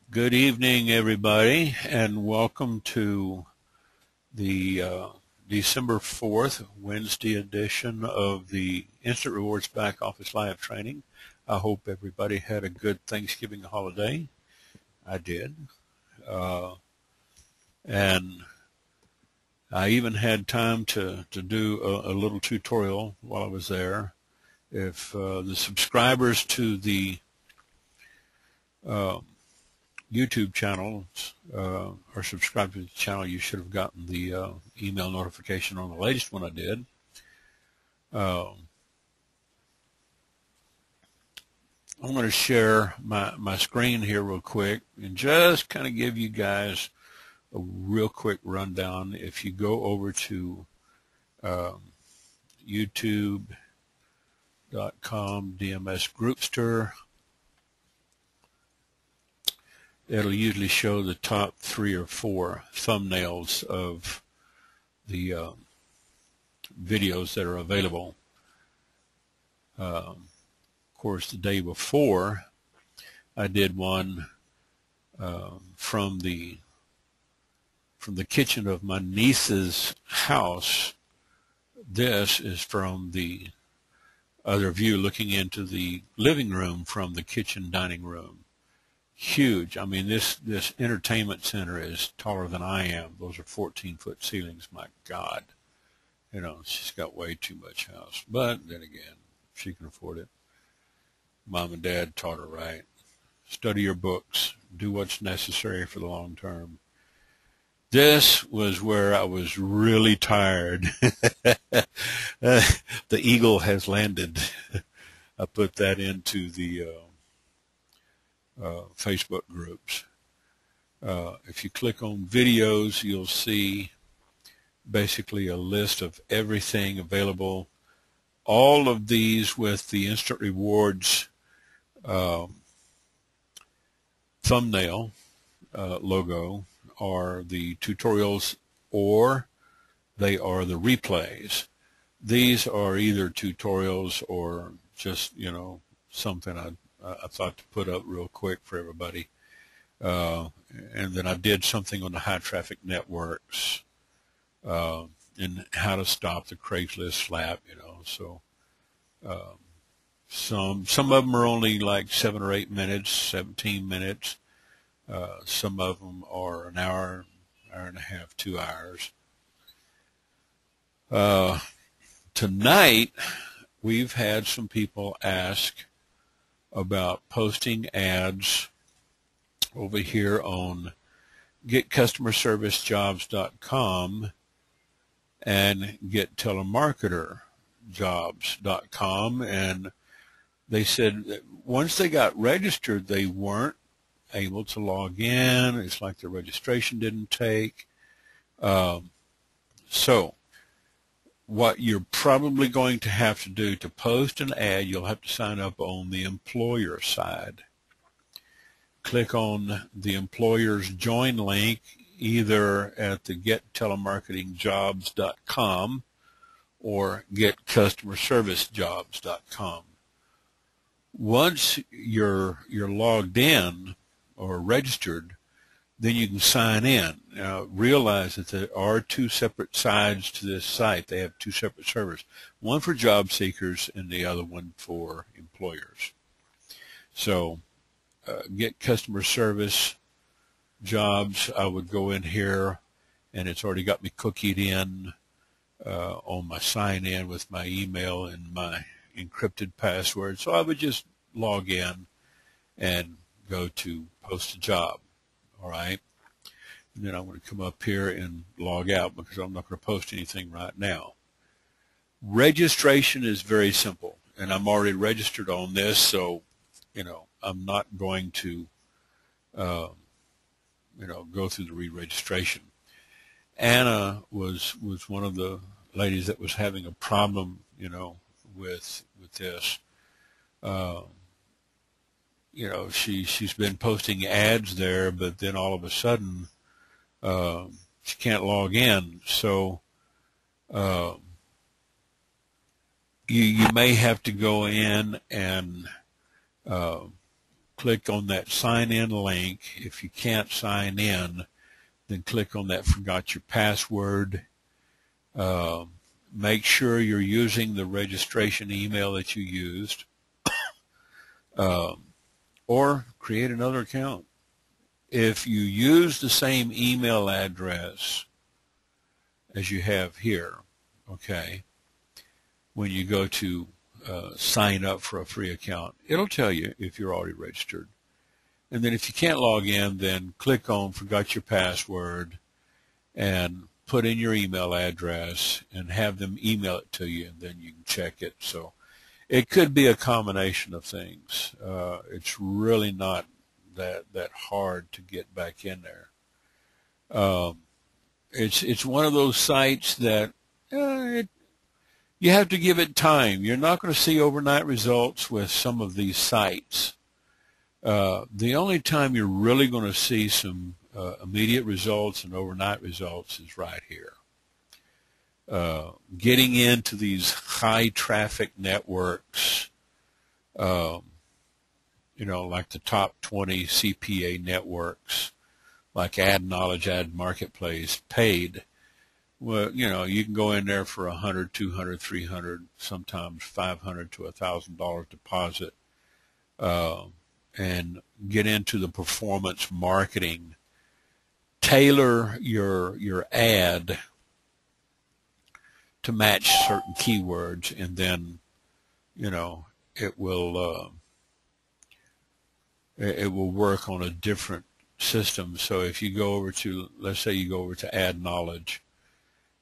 Good evening, everybody, and welcome to the December 4th, Wednesday edition of the Instant Rewards Back Office Live Training. I hope everybody had a good Thanksgiving holiday. I did. And I even had time to do a little tutorial while I was there. If the subscribers to the YouTube channels are subscribed to the channel, you should have gotten the email notification on the latest one I did. I'm going to share my screen here real quick and just kind of give you guys a real quick rundown. If you go over to youtube.com DMS Groupster, it'll usually show the top 3 or 4 thumbnails of the videos that are available. Of course, the day before, I did one from the kitchen of my niece's house. This is from the other view, looking into the living room from the kitchen dining room. Huge. I mean, this entertainment center is taller than I am. Those are 14-foot ceilings. My God. You know, she's got way too much house. But then again, she can afford it. Mom and Dad taught her right. Study your books. Do what's necessary for the long term. This was where I was really tired. The eagle has landed. I put that into the Facebook groups. If you click on videos, you'll see basically a list of everything available. All of these with the Instant Rewards thumbnail logo are the tutorials, or they are the replays. These are either tutorials or just, you know, something I thought to put up real quick for everybody. And then I did something on the high traffic networks and how to stop the Craigslist slap, you know. So some of them are only like 7 or 8 minutes, 17 minutes. Some of them are an hour, hour and a half, 2 hours. Tonight, we've had some people ask about posting ads over here on GetCustomerServiceJobs.com and GetTelemarketerJobs.com, and they said that once they got registered, they weren't able to log in. It's like their registration didn't take. So what you're probably going to have to do to post an ad, you'll have to sign up on the employer side. Click on the employer's join link either at the GetTelemarketingJobs.com or GetCustomerServiceJobs.com. Once you're logged in or registered, then you can sign in. Now, realize that there are 2 separate sides to this site. They have 2 separate servers, one for job seekers and the other one for employers. So Get Customer Service Jobs, I would go in here, and it's already got me cookied in on my sign in with my email and my encrypted password. So I would just log in and go to post a job. All right. And then I'm going to come up here and log out because I'm not going to post anything right now. Registration is very simple, and I'm already registered on this, so, you know, I'm not going to, you know, go through the re-registration. Anna was one of the ladies that was having a problem, you know, with this. You know, she's been posting ads there, but then all of a sudden she can't log in. So you may have to go in and click on that sign in link. If you can't sign in, then click on that forgot your password. Make sure you're using the registration email that you used, or create another account. If you use the same email address as you have here, okay, when you go to sign up for a free account, it'll tell you if you're already registered. And then if you can't log in, then click on forgot your password and put in your email address and have them email it to you, and then you can check it. So it could be a combination of things. It's really not that hard to get back in there. It's one of those sites that you have to give it time. You're not going to see overnight results with some of these sites. The only time you're really going to see some immediate results and overnight results is right here. Getting into these high traffic networks, like the top 20 CPA networks, like Ad Knowledge, Ad Marketplace, paid. Well, you can go in there for $100, $200, $300, sometimes $500 to $1,000 deposit, and get into the performance marketing. Tailor your ad to match certain keywords, and then it will work on a different system. So if you go over to, let's say you go over to Ad Knowledge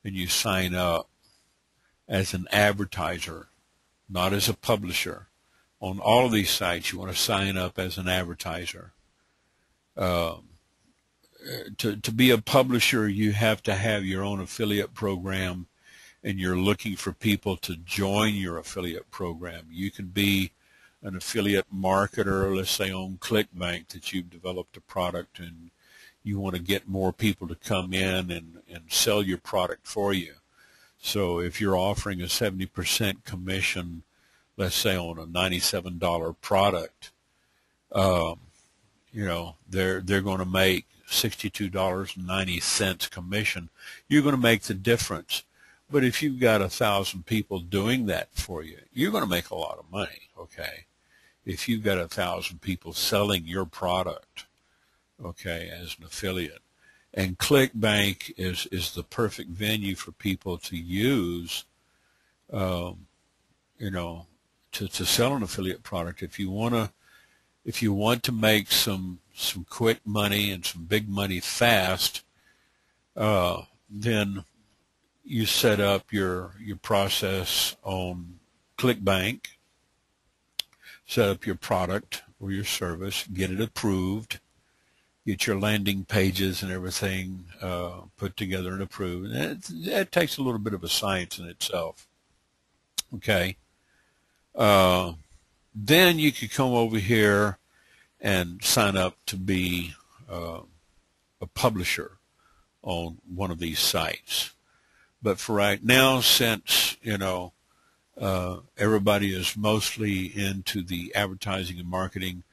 and you sign up as an advertiser, not as a publisher. On all of these sites, you want to sign up as an advertiser. To be a publisher, you have to have your own affiliate program, and you're looking for people to join your affiliate program. You can be an affiliate marketer, let's say on ClickBank, that you've developed a product and you want to get more people to come in and sell your product for you. So if you're offering a 70% commission, let's say on a $97 product, they're going to make $62.90 commission. You're going to make the difference. But if you've got 1,000 people doing that for you, you're going to make a lot of money, okay? If you've got 1,000 people selling your product, okay, as an affiliate. And ClickBank is the perfect venue for people to use, to sell an affiliate product. If you want to make some quick money and some big money fast, then you set up your process on ClickBank, set up your product or your service, get it approved, get your landing pages and everything put together and approved. And that takes a little bit of a science in itself. Okay. Then you could come over here and sign up to be a publisher on one of these sites. But for right now, since everybody is mostly into the advertising and marketing,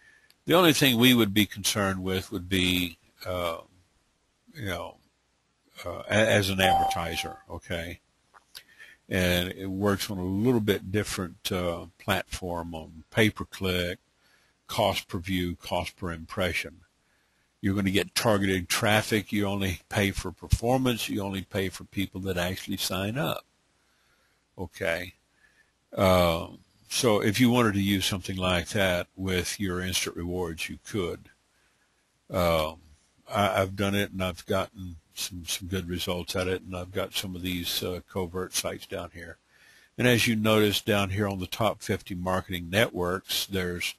the only thing we would be concerned with would be, as an advertiser, okay? And it works on a little bit different platform on pay-per-click, cost per view, cost per impression. You're going to get targeted traffic. You only pay for performance. You only pay for people that actually sign up. Okay. So if you wanted to use something like that with your instant rewards, you could. I've done it, and I've gotten some good results at it, and I've got some of these covert sites down here. And as you notice down here on the top 50 marketing networks, there's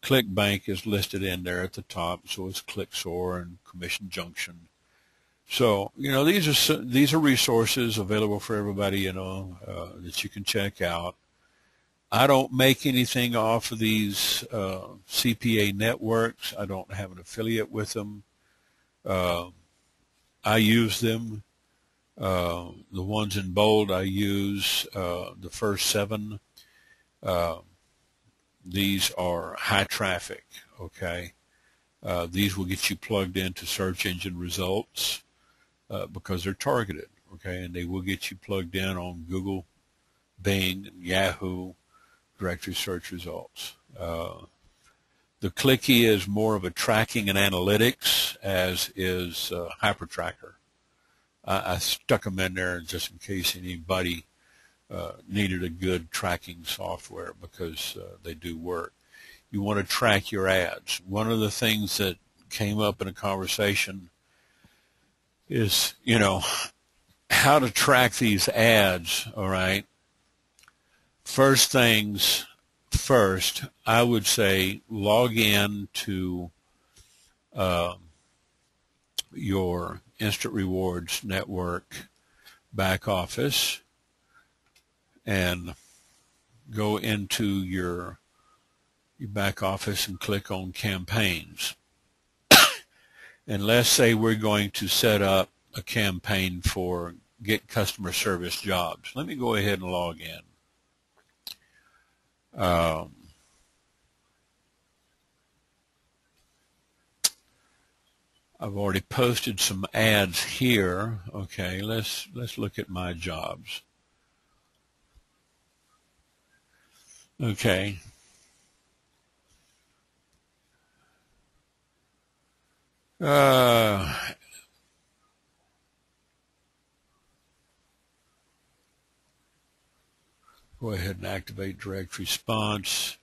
ClickBank is listed in there at the top, so is ClickSoar and Commission Junction. So, these are resources available for everybody, that you can check out. I don't make anything off of these CPA networks. I don't have an affiliate with them. I use them. The ones in bold, I use the first 7. These are high traffic, okay? These will get you plugged into search engine results because they're targeted, okay? And they will get you plugged in on Google, Bing, and Yahoo directory search results. The clicky is more of a tracking and analytics, as is HyperTracker. I stuck them in there just in case anybody needed a good tracking software, because they do work. You want to track your ads. One of the things that came up in a conversation is, how to track these ads, all right? First things first, I would say log in to your Instant Rewards Network back office and go into your back office and click on campaigns. And let's say we're going to set up a campaign for GetCustomerServiceJobs. Let me go ahead and log in. I've already posted some ads here. Okay, let's look at my jobs. Okay. Go ahead and activate direct response.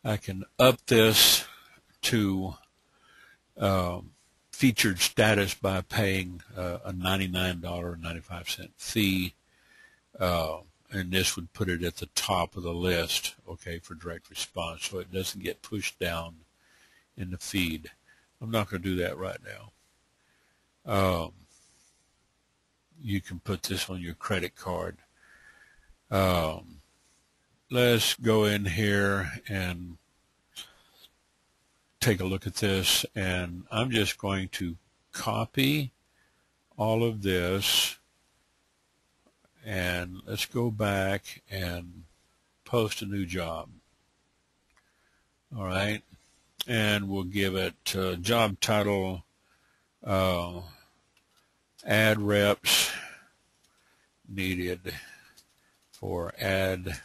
I can up this to featured status by paying a $99.95 fee, and this would put it at the top of the list, okay, for direct response, so it doesn't get pushed down in the feed. I'm not going to do that right now. You can put this on your credit card. Let's go in here and take a look at this, and I'm just going to copy all of this, and let's go back and post a new job. All right, and we'll give it job title, ad reps needed for ad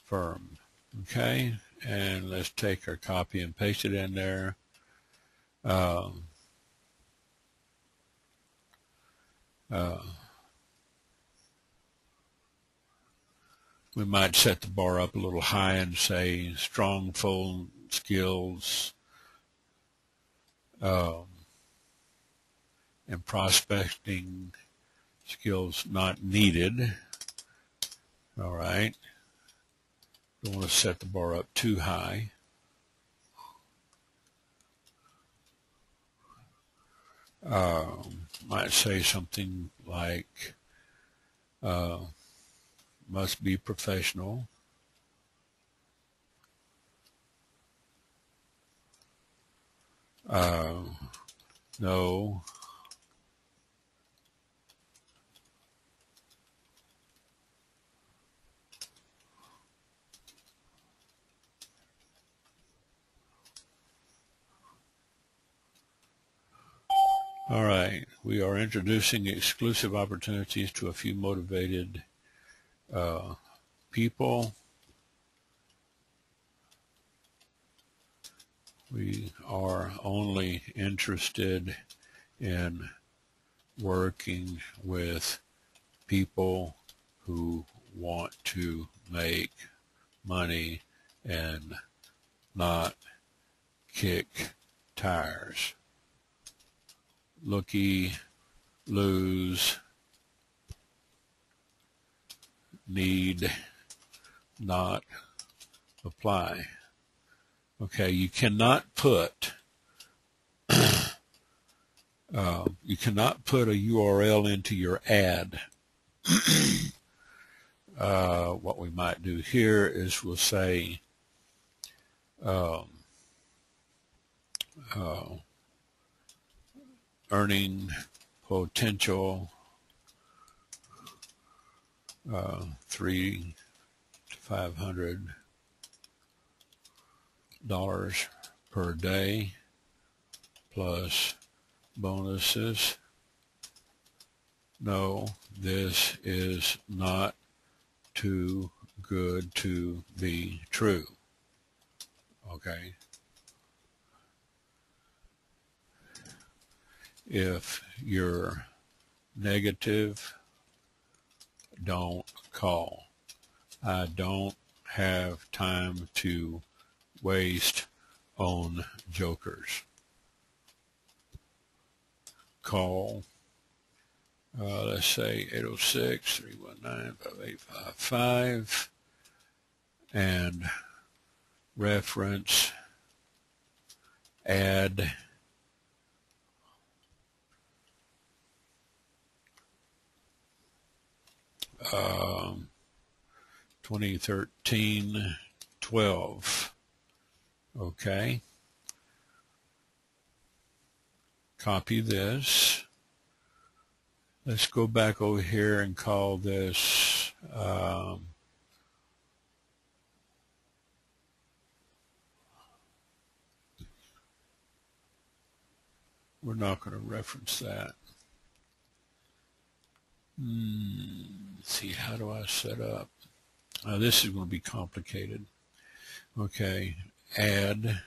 firm. Okay, and let's take our copy and paste it in there. We might set the bar up a little high and say strong phone skills and prospecting skills not needed. All right. Don't want to set the bar up too high. Might say something like must be professional. No. All right, we are introducing exclusive opportunities to a few motivated people. We are only interested in working with people who want to make money and not kick tires. Looky, lose, need, not apply. Okay, you cannot put a URL into your ad. What we might do here is we'll say earning potential $300 to $500 per day plus bonuses. No, this is not too good to be true. Okay. If you're negative, don't call. I don't have time to waste on jokers. Call, let's say 806-319-5855 and reference ad 2013-12. Okay. Copy this. Let's go back over here and call this we're not going to reference that. Let's see, how do I set up? This is going to be complicated. Okay, add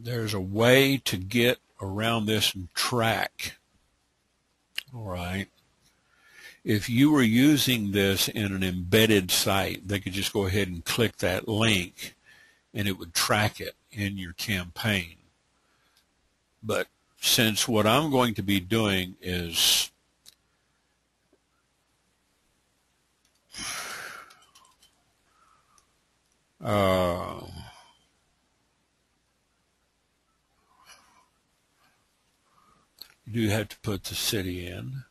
there's a way to get around this and track. All right. If you were using this in an embedded site, they could just go ahead and click that link and it would track it in your campaign. But since what I'm going to be doing is you do have to put the city in.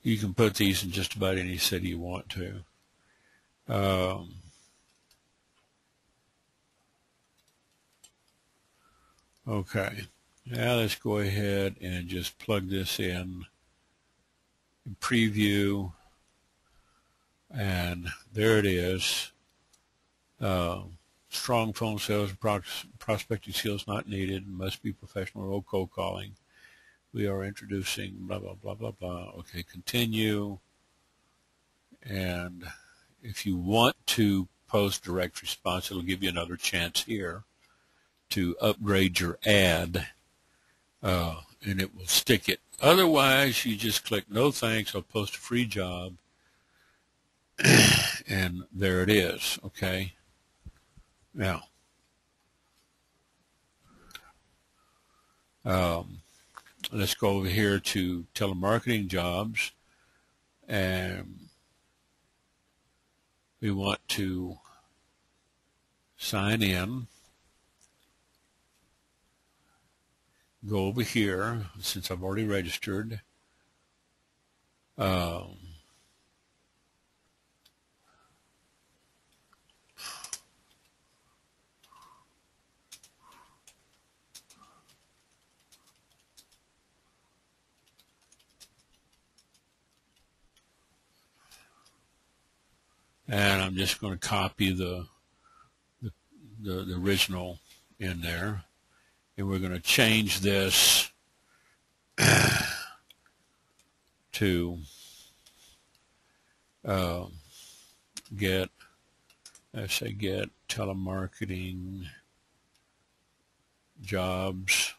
You can put these in just about any city you want to. Okay, now let's go ahead and just plug this in preview, and there it is. Strong phone sales and prospecting skills not needed, must be professional or cold calling. We are introducing blah, blah, blah, blah, blah. Okay, continue. And if you want to post direct response, it'll give you another chance here to upgrade your ad, and it will stick it. Otherwise, you just click no thanks, I'll post a free job, and there it is. Okay. Now, let's go over here to telemarketing jobs, and we want to sign in. Go over here, since I've already registered. And I'm just going to copy the original in there. And we're going to change this to get telemarketing jobs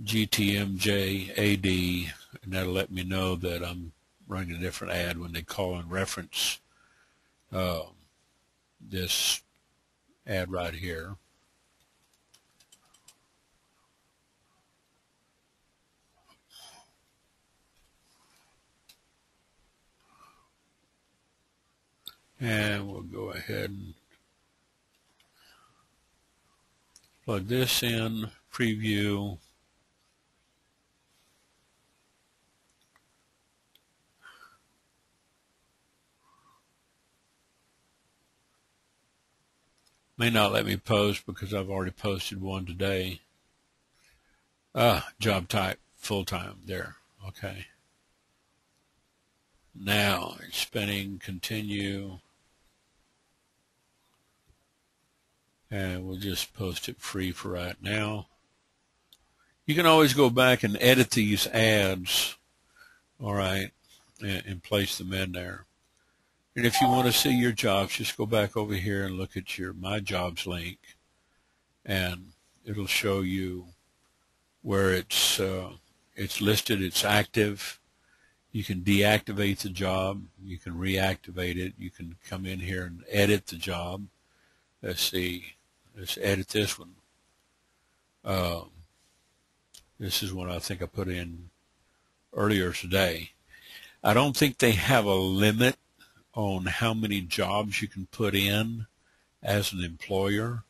GTMJ AD, and that'll let me know that I'm running a different ad when they call and reference this ad right here. And we'll go ahead and Plug this in, preview. May not let me post because I've already posted one today. Job type, full-time, there, okay. Now, it's spinning, continue, and we'll just post it free for right now. You can always go back and edit these ads, all right, and place them in there. And if you want to see your jobs, just go back over here and look at your My Jobs link, and it'll show you where it's listed, it's active. You can deactivate the job. You can reactivate it. You can come in here and edit the job. Let's see. Let's edit this one. This is one I think I put in earlier today. I don't think they have a limit on how many jobs you can put in as an employer.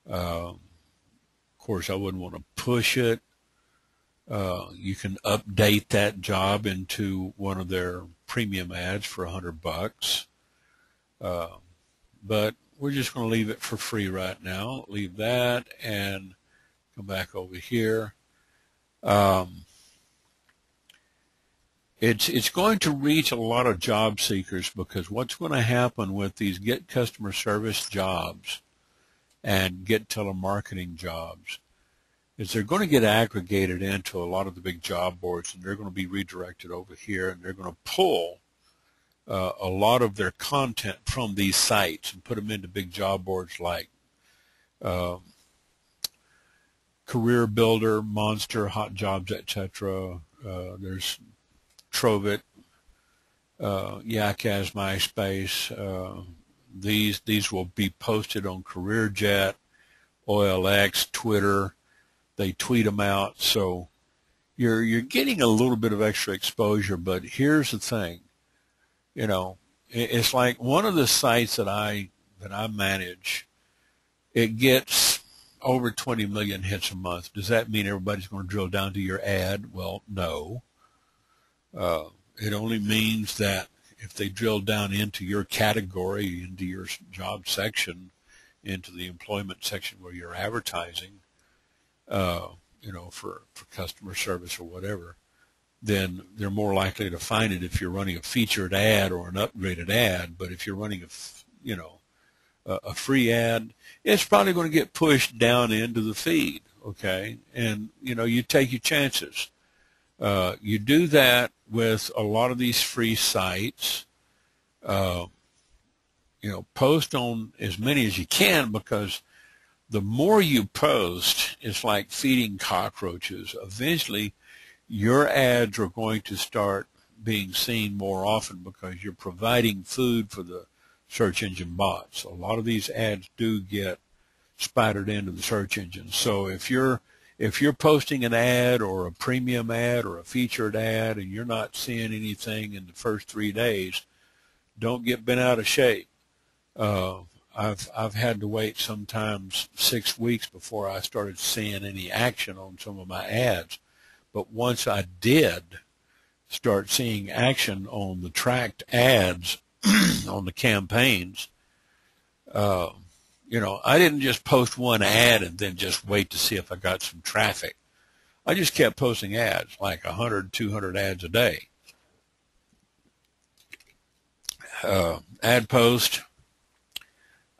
Of course, I wouldn't want to push it. You can update that job into one of their premium ads for $100. But we're just going to leave it for free right now. Leave that and come back over here. It's going to reach a lot of job seekers, because what's going to happen with these GetCustomerServiceJobs and GetTelemarketingJobs is they're going to get aggregated into a lot of the big job boards, and they're going to be redirected over here, and they're going to pull a lot of their content from these sites and put them into big job boards like Career Builder, Monster, Hot Jobs, etc. There's Trovit, Yakaz, MySpace. These will be posted on CareerJet, OLX, Twitter. They tweet them out, so you're getting a little bit of extra exposure. But here's the thing, you know, it's like one of the sites that I manage. It gets over 20 million hits a month. Does that mean everybody's going to drill down to your ad? Well, no. It only means that if they drill down into your category, into your job section, into the employment section where you're advertising, you know, for customer service or whatever, then they're more likely to find it if you're running a featured ad or an upgraded ad. But if you're running a free ad, it's probably going to get pushed down into the feed, okay? And, you know, you take your chances. You do that with a lot of these free sites. You know, post on as many as you can, because the more you post, it's like feeding cockroaches. Eventually, your ads are going to start being seen more often because you're providing food for the search engine bots. A lot of these ads do get spidered into the search engine. So if you're posting an ad or a premium ad or a featured ad and you're not seeing anything in the first 3 days, don't get bent out of shape. I've had to wait sometimes 6 weeks before I started seeing any action on some of my ads. But once I did start seeing action on the tracked ads on the campaigns, you know, I didn't just post one ad and then just wait to see if I got some traffic. I just kept posting ads, like 100, 200 ads a day. Ad post,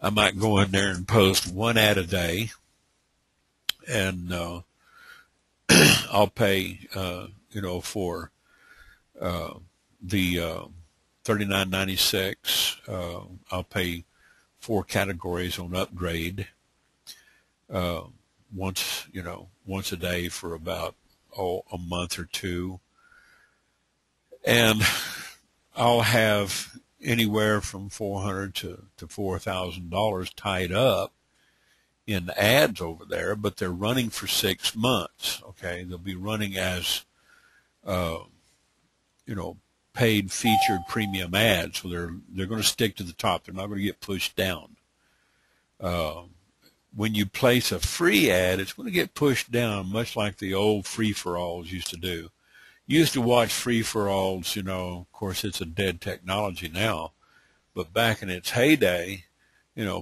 I might go in there and post one ad a day, and I'll pay, you know, for the $39.96. I'll pay 4 categories on upgrade once a day for about a month or two, and I'll have anywhere from $400 to $4,000 tied up in ads over there, but they're running for 6 months. Okay, they'll be running as you know, paid featured premium ads, so they're going to stick to the top. They're not going to get pushed down. when you place a free ad, it's going to get pushed down, much like the old free-for-alls used to do. You used to watch free-for-alls, of course it's a dead technology now, but back in its heyday,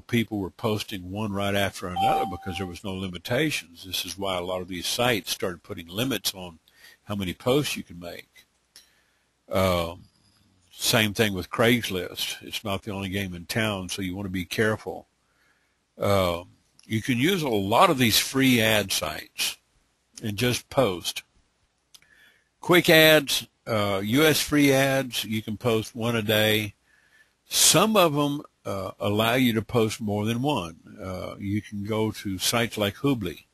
people were posting one right after another because there was no limitations. This is why a lot of these sites started putting limits on how many posts you can make. Same thing with Craigslist. It's not the only game in town, so you want to be careful. You can use a lot of these free ad sites and just post. Quick ads, U.S. free ads, you can post one a day. Some of them allow you to post more than one. You can go to sites like Hoobly.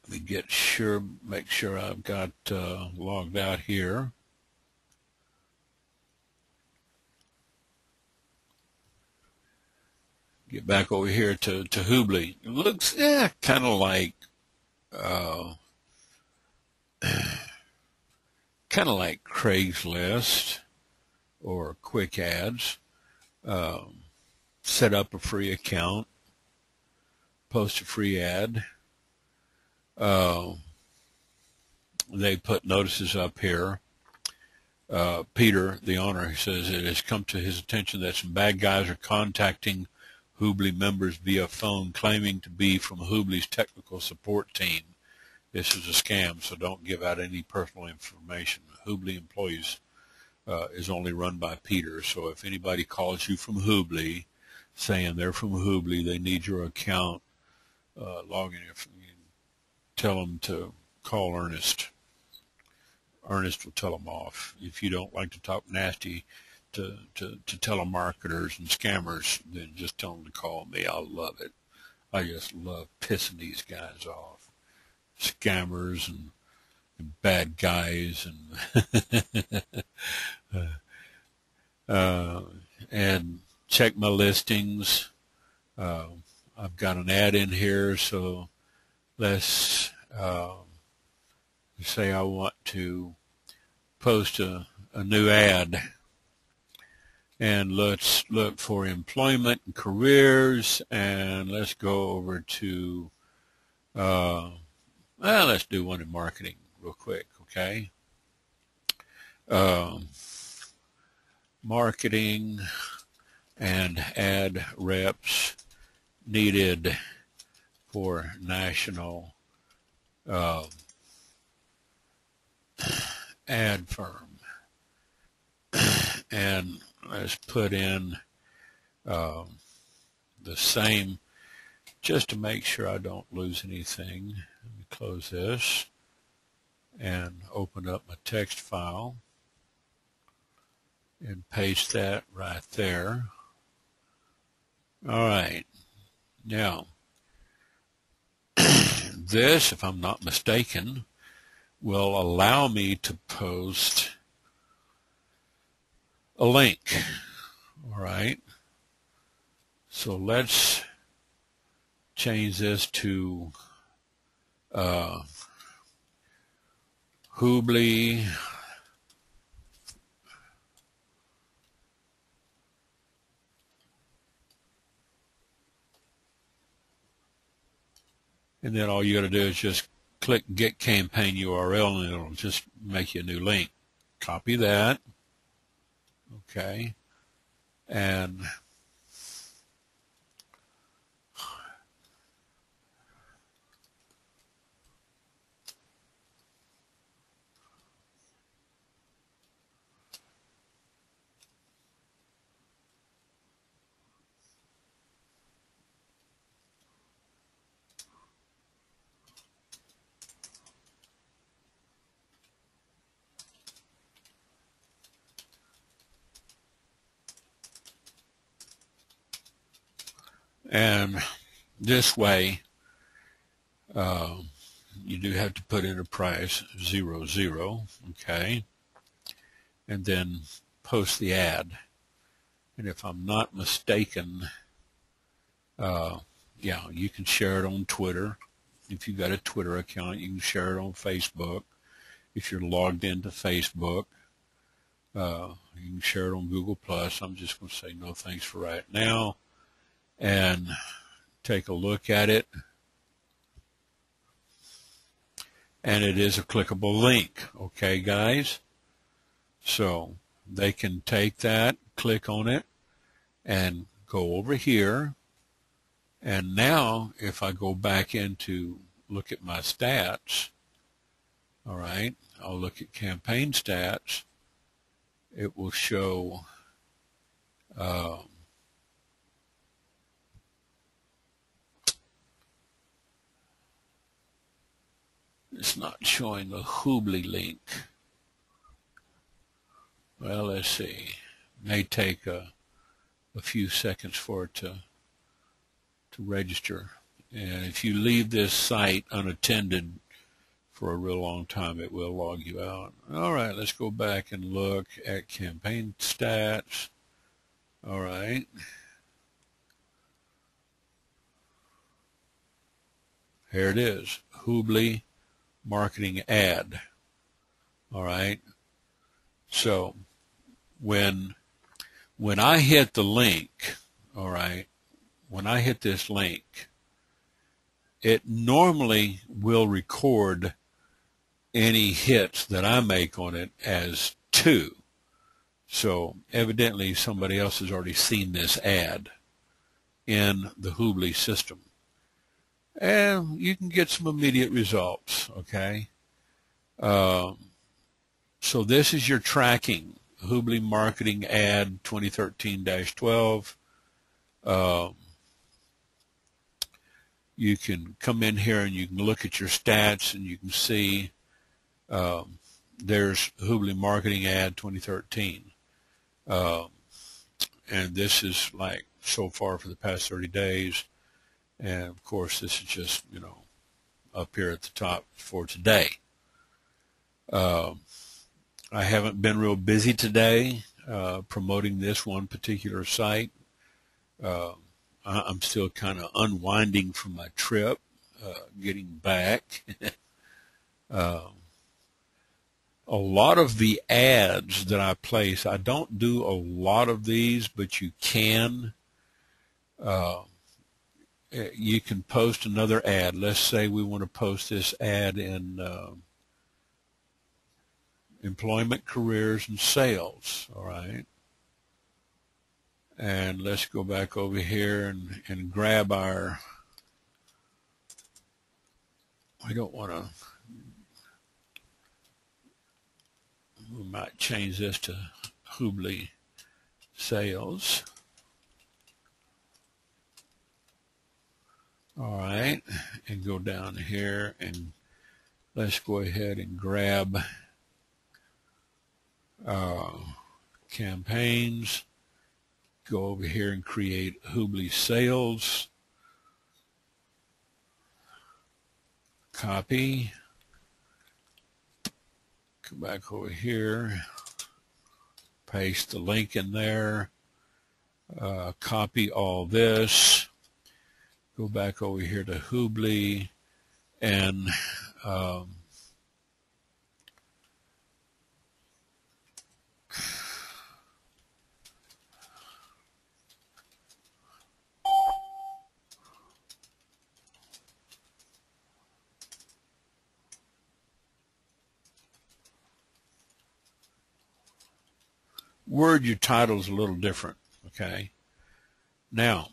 Let me make sure I've got logged out here. Get back over here to Hoobly. It looks kind of like Craigslist or Quick Ads. Set up a free account, post a free ad. They put notices up here. Peter, the owner, he says it has come to his attention that some bad guys are contacting Hoobly members via phone claiming to be from Hoobly's technical support team. This is a scam, so don't give out any personal information. Hoobly employees is only run by Peter, so if anybody calls you from Hoobly saying they're from Hoobly, they need your account, log in, tell them to call Ernest. Ernest will tell them off. If you don't like to talk nasty to telemarketers and scammers, then just tell them to call me. I love it. I just love pissing these guys off. Scammers and bad guys and check my listings. I've got an ad in here, so let's say I want to post a new ad, and let's look for employment and careers, and let's go over to let's do one in marketing real quick, okay? Marketing and ad reps needed for national ad firm. And let's put in the same, just to make sure I don't lose anything. Let me close this and open up my text file and paste that right there. All right. Now, this, if I'm not mistaken, will allow me to post a link. All right. So let's change this to Hoobly and then all you got to do is just click Get Campaign URL and it'll just make you a new link. Copy that. Okay. And this way, you do have to put in a price 00, okay, and then post the ad. And if I'm not mistaken, yeah, you can share it on Twitter. If you've got a Twitter account, you can share it on Facebook. If you're logged into Facebook, you can share it on Google+. I'm just going to say no thanks for right now. and take a look at it. And it is a clickable link. Okay, guys? So they can take that, click on it, and go over here. And now if I go back into look at my stats, all right, I'll look at campaign stats. It will show it's not showing the Hoobly link. Well, let's see. May take a few seconds for it to register. And if you leave this site unattended for a real long time, it will log you out. All right, let's go back and look at campaign stats. All right. Here it is, Hoobly marketing ad. All right. So when I hit the link, all right, when I hit this link, it normally will record any hits that I make on it as 2. So evidently somebody else has already seen this ad in the Hoobly system. And you can get some immediate results, okay? So this is your tracking, Hoobly marketing ad 2013-12. You can come in here and you can look at your stats and you can see there's Hoobly marketing ad 2013. And this is like so far for the past 30 days. And of course, this is just, you know, up here at the top for today. I haven't been real busy today promoting this one particular site. I'm still kind of unwinding from my trip, getting back. A lot of the ads that I place, I don't do a lot of these, but you can. You can post another ad. Let's say we want to post this ad in employment, careers, and sales. All right. And let's go back over here and grab our, I don't want to, we might change this to Hoobly sales. All right, and go down here and let's go ahead and grab campaigns. Go over here and create Hoobly sales. Copy. Come back over here. Paste the link in there. Copy all this. Go back over here to Hoobly and word your title's a little different, okay? Now,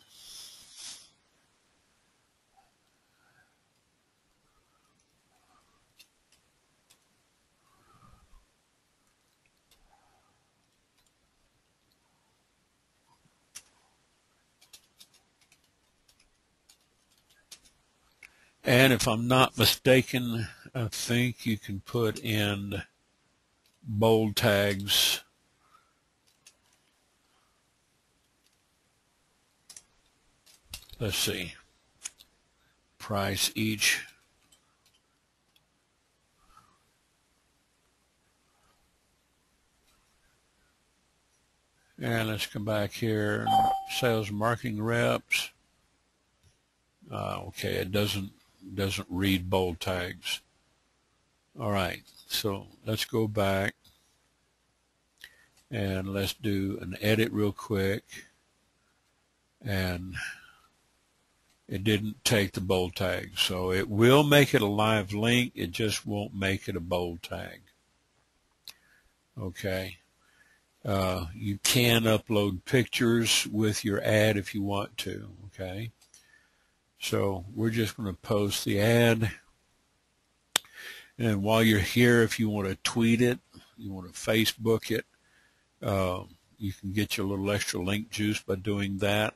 and if I'm not mistaken, I think you can put in bold tags. Let's see. Price each. And let's come back here. Sales and marketing reps. Okay, it doesn't read bold tags. All right, so let's go back and let's do an edit real quick. And It didn't take the bold tag. So it will make it a live link. It just won't make it a bold tag. Okay. You can upload pictures with your ad if you want to. Okay. So we're just going to post the ad. And while you're here, if you want to tweet it, you want to Facebook it, you can get your little extra link juice by doing that.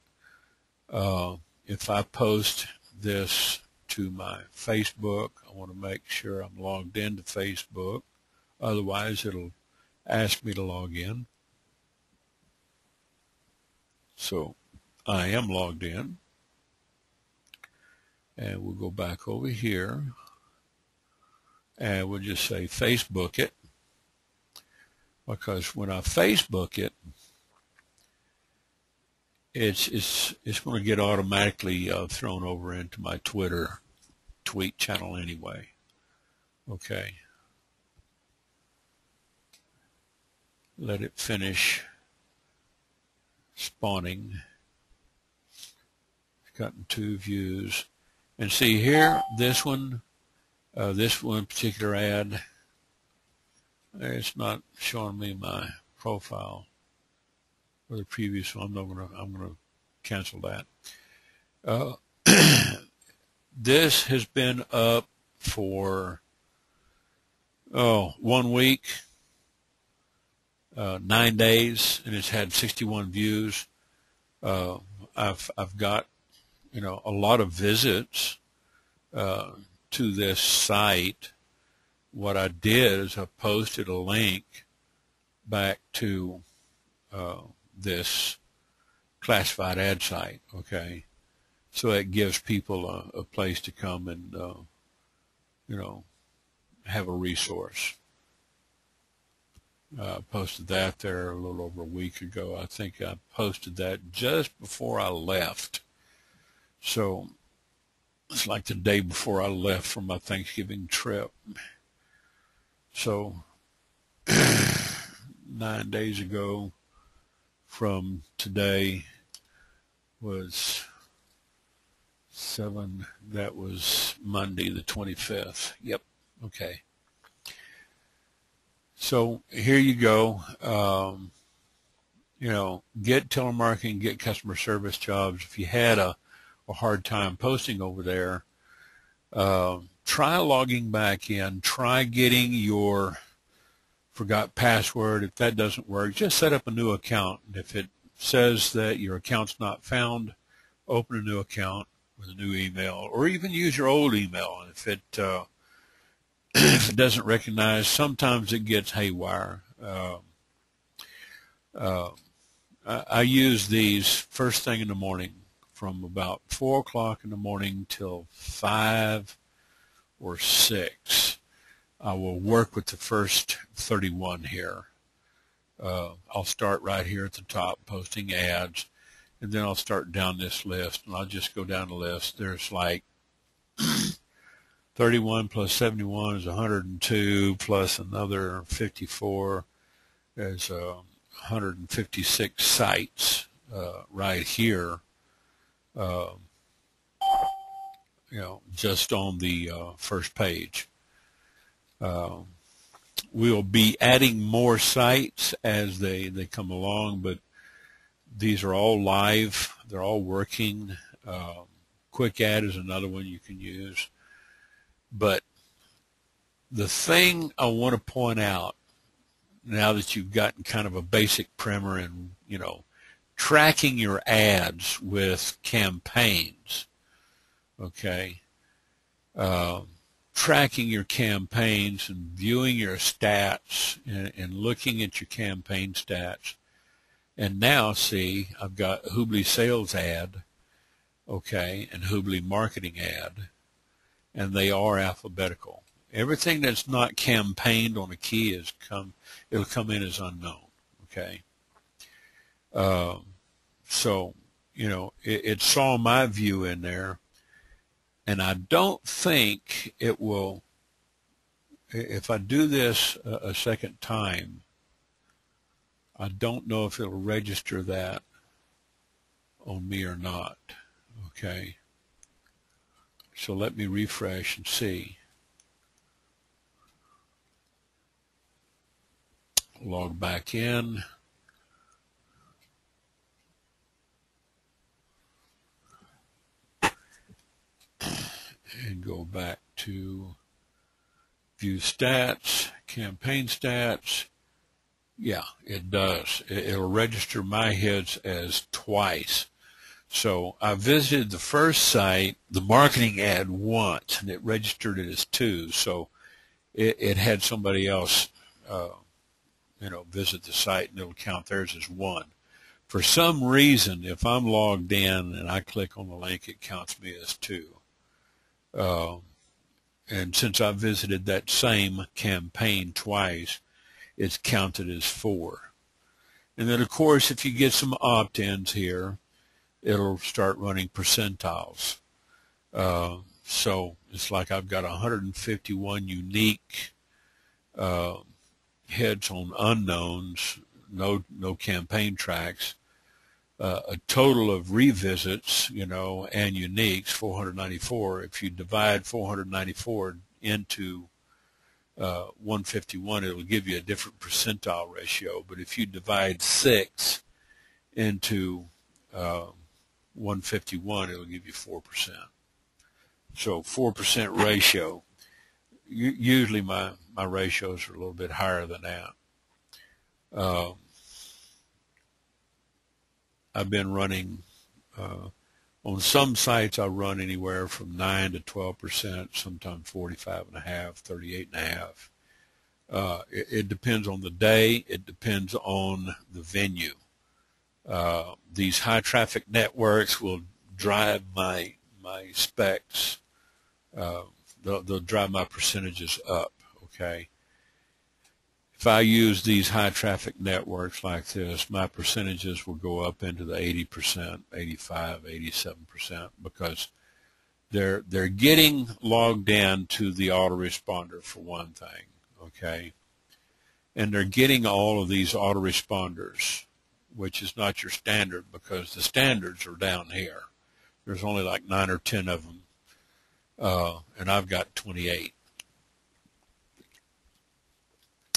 If I post this to my Facebook, I want to make sure I'm logged into Facebook. Otherwise, it'll ask me to log in. So I am logged in. And we'll go back over here. And we'll just say Facebook it. Because when I Facebook it, it's going to get automatically thrown over into my Twitter tweet channel anyway. Okay. Let it finish spawning. It's gotten 2 views. And see here, this one particular ad, it's not showing me my profile. Or the previous one. I'm gonna cancel that. This has been up for 1 week, 9 days, and it's had 61 views. I've got a lot of visits to this site. What I did is I posted a link back to this classified ad site, okay? So it gives people a place to come and, have a resource. I posted that there a little over a week ago. I think I posted that just before I left. So it's like the day before I left for my Thanksgiving trip. So 9 days ago from today was 7. That was Monday the 25th. Yep. Okay. So here you go. Get telemarketing, get customer service jobs. If you had a hard time posting over there, try logging back in. Try getting your forgot password. If that doesn't work, just set up a new account. If it says that your account's not found, open a new account with a new email, or even use your old email. And if it doesn't recognize, sometimes it gets haywire. I use these first thing in the morning from about 4 o'clock in the morning till 5 or 6. I will work with the first 31 here. I'll start right here at the top posting ads, and then I'll start down this list, and I'll just go down the list. There's like 31 plus 71 is 102, plus another 54 is 156 sites right here, just on the first page. We'll be adding more sites as they come along, but these are all live. They're all working. Quick Add is another one you can use. But the thing I want to point out, now that you've gotten kind of a basic primer and, tracking your ads with campaigns, okay, tracking your campaigns and viewing your stats and looking at your campaign stats. And now, see, I've got Hoobly sales ad, okay, and Hoobly marketing ad, and they are alphabetical. Everything that's not campaigned on a key it'll come in as unknown, okay? So, it saw my view in there, and I don't think it will, if I do this a second time, I don't know if it'll register that on me or not, okay? So let me refresh and see. Log back in. And go back to view stats, campaign stats. Yeah, it does. It'll register my hits as twice. So I visited the first site, the marketing ad, once, and it registered it as 2. So it had somebody else, visit the site, and it'll count theirs as 1. For some reason, if I'm logged in and I click on the link, it counts me as 2. And since I visited that same campaign twice, it's counted as 4. And then, of course, if you get some opt-ins here, it'll start running percentiles. So it's like I've got 151 unique hits on unknowns, no campaign tracks, a total of revisits, and uniques, 494. If you divide 494 into 151, it'll give you a different percentile ratio. But if you divide 6 into 151, it'll give you 4%. So 4% ratio. Usually my ratios are a little bit higher than that. I've been running, on some sites I run anywhere from 9 to 12%, sometimes 45.5, 38.5. It depends on the day. It depends on the venue. These high traffic networks will drive my specs. They'll drive my percentages up. Okay. If I use these high traffic networks like this, my percentages will go up into the 80%, 85, 87%, because they're getting logged in to the autoresponder for one thing, okay? And they're getting all of these autoresponders, which is not your standard, because the standards are down here. There's only like 9 or 10 of them, and I've got 28.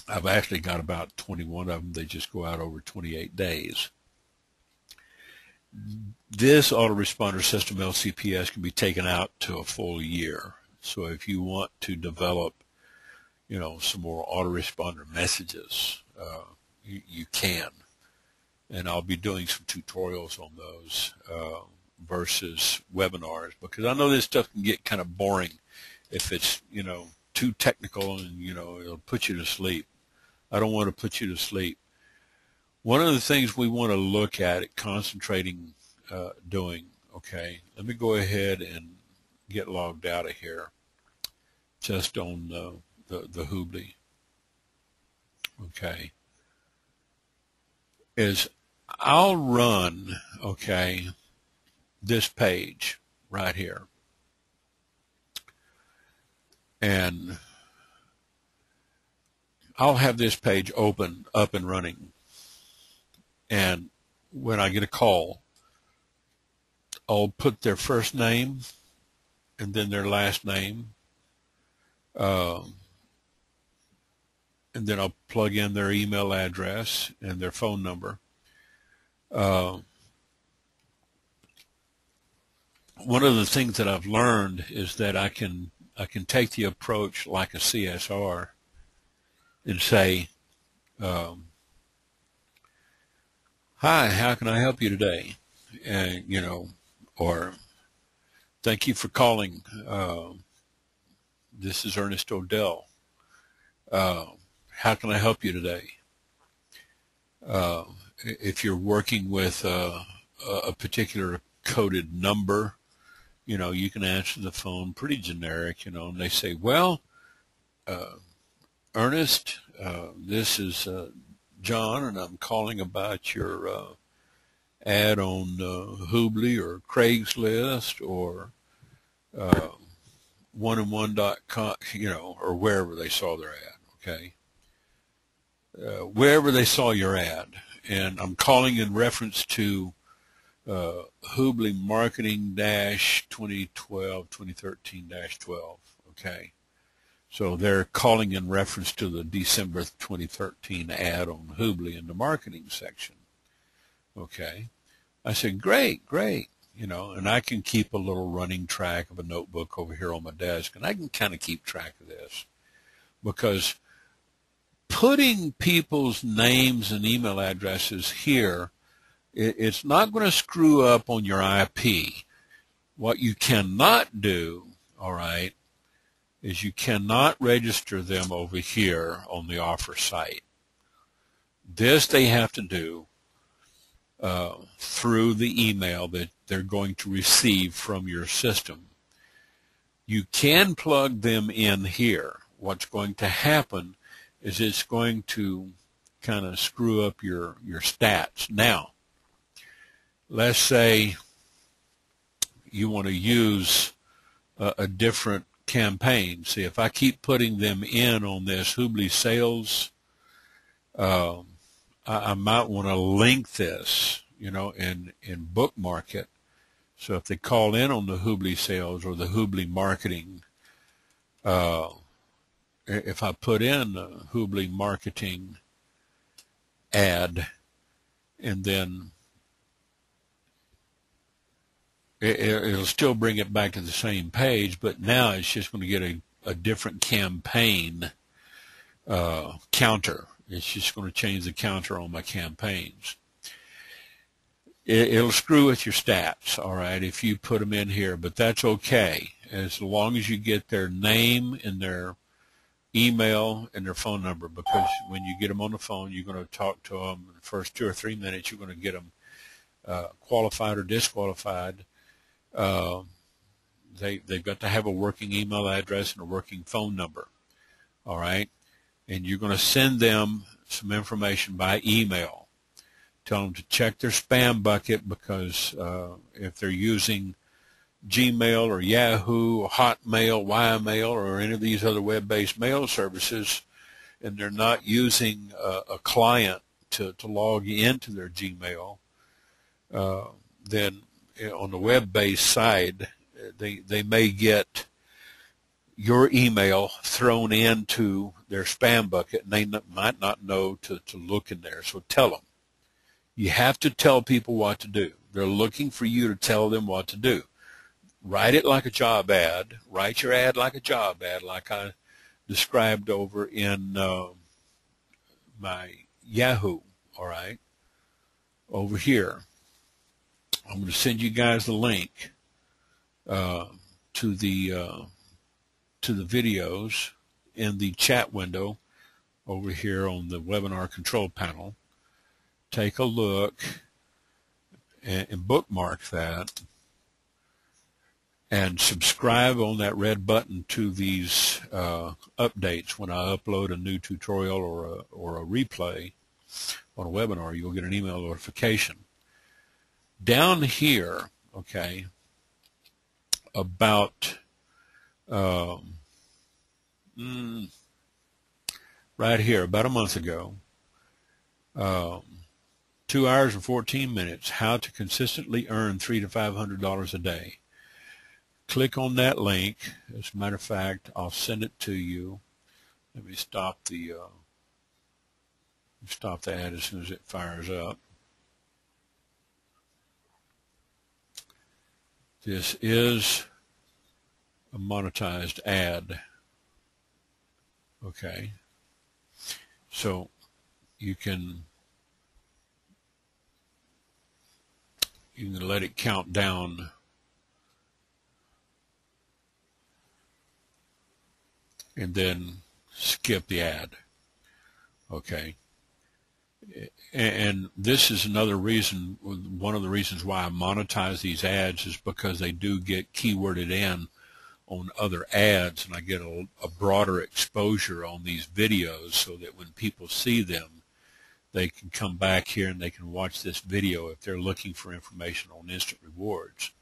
I've actually got about 21 of them. They just go out over 28 days. This autoresponder system, LCPS, can be taken out to a full year. So if you want to develop, some more autoresponder messages, you can. And I'll be doing some tutorials on those versus webinars, because I know this stuff can get kind of boring if it's, too technical and, it'll put you to sleep. I don't want to put you to sleep. One of the things we want to look at concentrating doing, okay, let me go ahead and get logged out of here just on the Hoobly, okay, is I'll run, okay, this page right here. And I'll have this page open, up and running. And when I get a call, I'll put their first name and then their last name. And then I'll plug in their email address and their phone number. One of the things that I've learned is that I can take the approach like a CSR and say, hi, how can I help you today? And, or thank you for calling. This is Ernest ODell. How can I help you today? If you're working with a particular coded number, you can answer the phone pretty generic, and they say, well, Ernest, this is John, and I'm calling about your ad on Hoobly or Craigslist or oneandone.com, or wherever they saw their ad, okay? Wherever they saw your ad. And I'm calling in reference to Hubley Marketing dash 2012-2013-12. Okay. So they're calling in reference to the December 2013 ad on Hubley in the marketing section. Okay. I said, great. You know, and I can keep a little running track of a notebook over here on my desk, and I can kind of keep track of this, because putting people's names and email addresses here, it's not going to screw up on your IP. What you cannot do, all right, is you cannot register them over here on the offer site. This they have to do through the email that they're going to receive from your system. You can plug them in here. What's going to happen is it's going to kind of screw up your stats. Now, let's say you want to use a different campaign. See, if I keep putting them in on this Hubley sales, I might want to link this, you know, and bookmark it. So if they call in on the Hubley sales or the Hubley marketing, if I put in the Hubley marketing ad, and then it'll still bring it back to the same page, but now it's just going to get a different campaign counter. It's just going to change the counter on my campaigns. It'll screw with your stats, all right, if you put them in here, but that's okay, as long as you get their name and their email and their phone number, because when you get them on the phone, you're going to talk to them in the first 2 or 3 minutes. You're going to get them qualified or disqualified. They've got to have a working email address and a working phone number, all right? And you're going to send them some information by email. Tell them to check their spam bucket, because if they're using Gmail or Yahoo or Hotmail, Ymail, or any of these other web-based mail services, and they're not using a client to log into their Gmail, then on the web-based side, they may get your email thrown into their spam bucket, and they might not know to look in there. So tell them. You have to tell people what to do. They're looking for you to tell them what to do. Write it like a job ad. Write your ad like a job ad, like I described over in my Yahoo, all right, over here. I'm going to send you guys the link to the videos in the chat window over here on the webinar control panel. Take a look and bookmark that, and subscribe on that red button to these updates. When I upload a new tutorial or a replay on a webinar, you'll get an email notification. Down here, okay, about right here, about a month ago, 2 hours and 14 minutes, how to consistently earn $300 to $500 a day. Click on that link. As a matter of fact, I'll send it to you. Let me stop the ad as soon as it fires up. This is a monetized ad. Okay. So you can let it count down and then skip the ad. Okay. And this is another reason, one of the reasons why I monetize these ads is because they do get keyworded in on other ads, and I get a broader exposure on these videos, so that when people see them, they can come back here and they can watch this video if they're looking for information on instant rewards.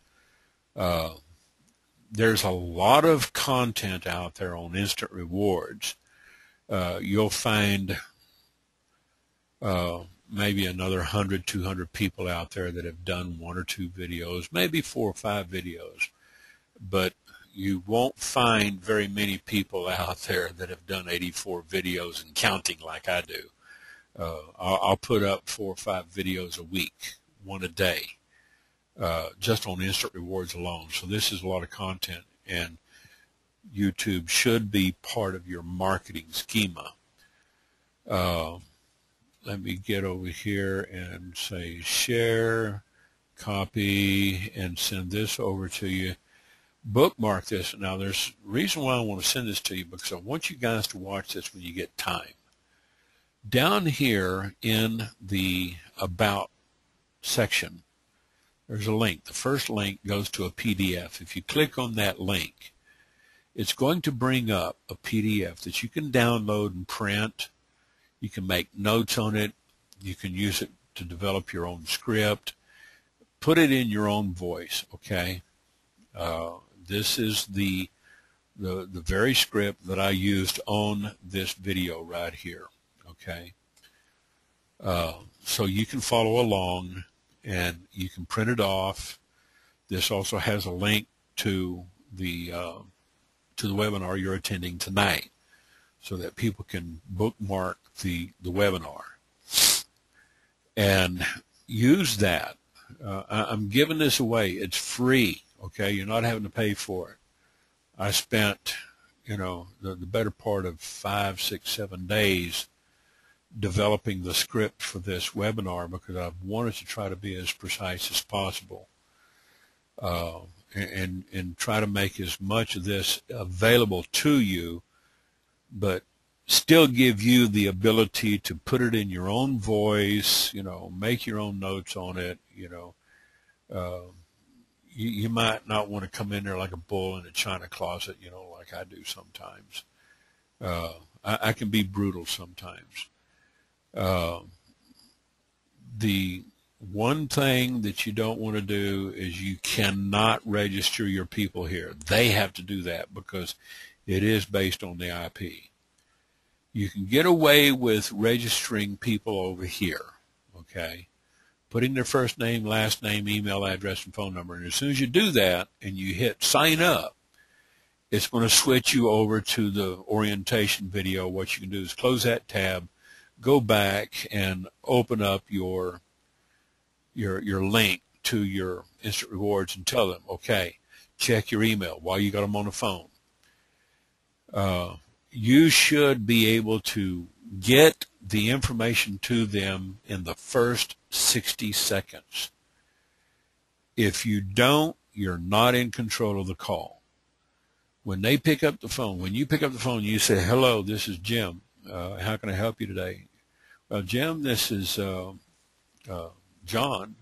There's a lot of content out there on instant rewards. You'll find maybe another 100, 200 people out there that have done 1 or 2 videos, maybe 4 or 5 videos, but you won't find very many people out there that have done 84 videos and counting like I do. I'll put up 4 or 5 videos a week, 1 a day, just on instant rewards alone. So this is a lot of content, and YouTube should be part of your marketing schema. Let me get over here and say share, copy, and send this over to you. Bookmark this. Now, there's a reason why I want to send this to you, because I want you guys to watch this when you get time. Down here in the About section, there's a link. The first link goes to a PDF. If you click on that link, it's going to bring up a PDF that you can download and print. You can make notes on it. You can use it to develop your own script. Put it in your own voice, okay? This is the very script that I used on this video right here, okay? So you can follow along, and you can print it off. This also has a link to the webinar you're attending tonight, so that people can bookmark the webinar and use that. I'm giving this away. It's free, okay? You're not having to pay for it. I spent, the better part of 5, 6, 7 days developing the script for this webinar, because I wanted to try to be as precise as possible, and try to make as much of this available to you, but still give you the ability to put it in your own voice, make your own notes on it. You might not want to come in there like a bull in a china closet, like I do sometimes. I can be brutal sometimes. The one thing that you don't want to do is you cannot register your people here. They have to do that, because it is based on the IP. You can get away with registering people over here, okay? Putting their first name, last name, email address, and phone number. And as soon as you do that and you hit sign up, it's going to switch you over to the orientation video. What you can do is close that tab, go back and open up your link to your instant rewards and tell them, okay, check your email while you got them on the phone. You should be able to get the information to them in the first 60 seconds. If you don't, you're not in control of the call. When they pick up the phone, when you pick up the phone, you say, hello, this is Jim. How can I help you today? Well, Jim, this is John,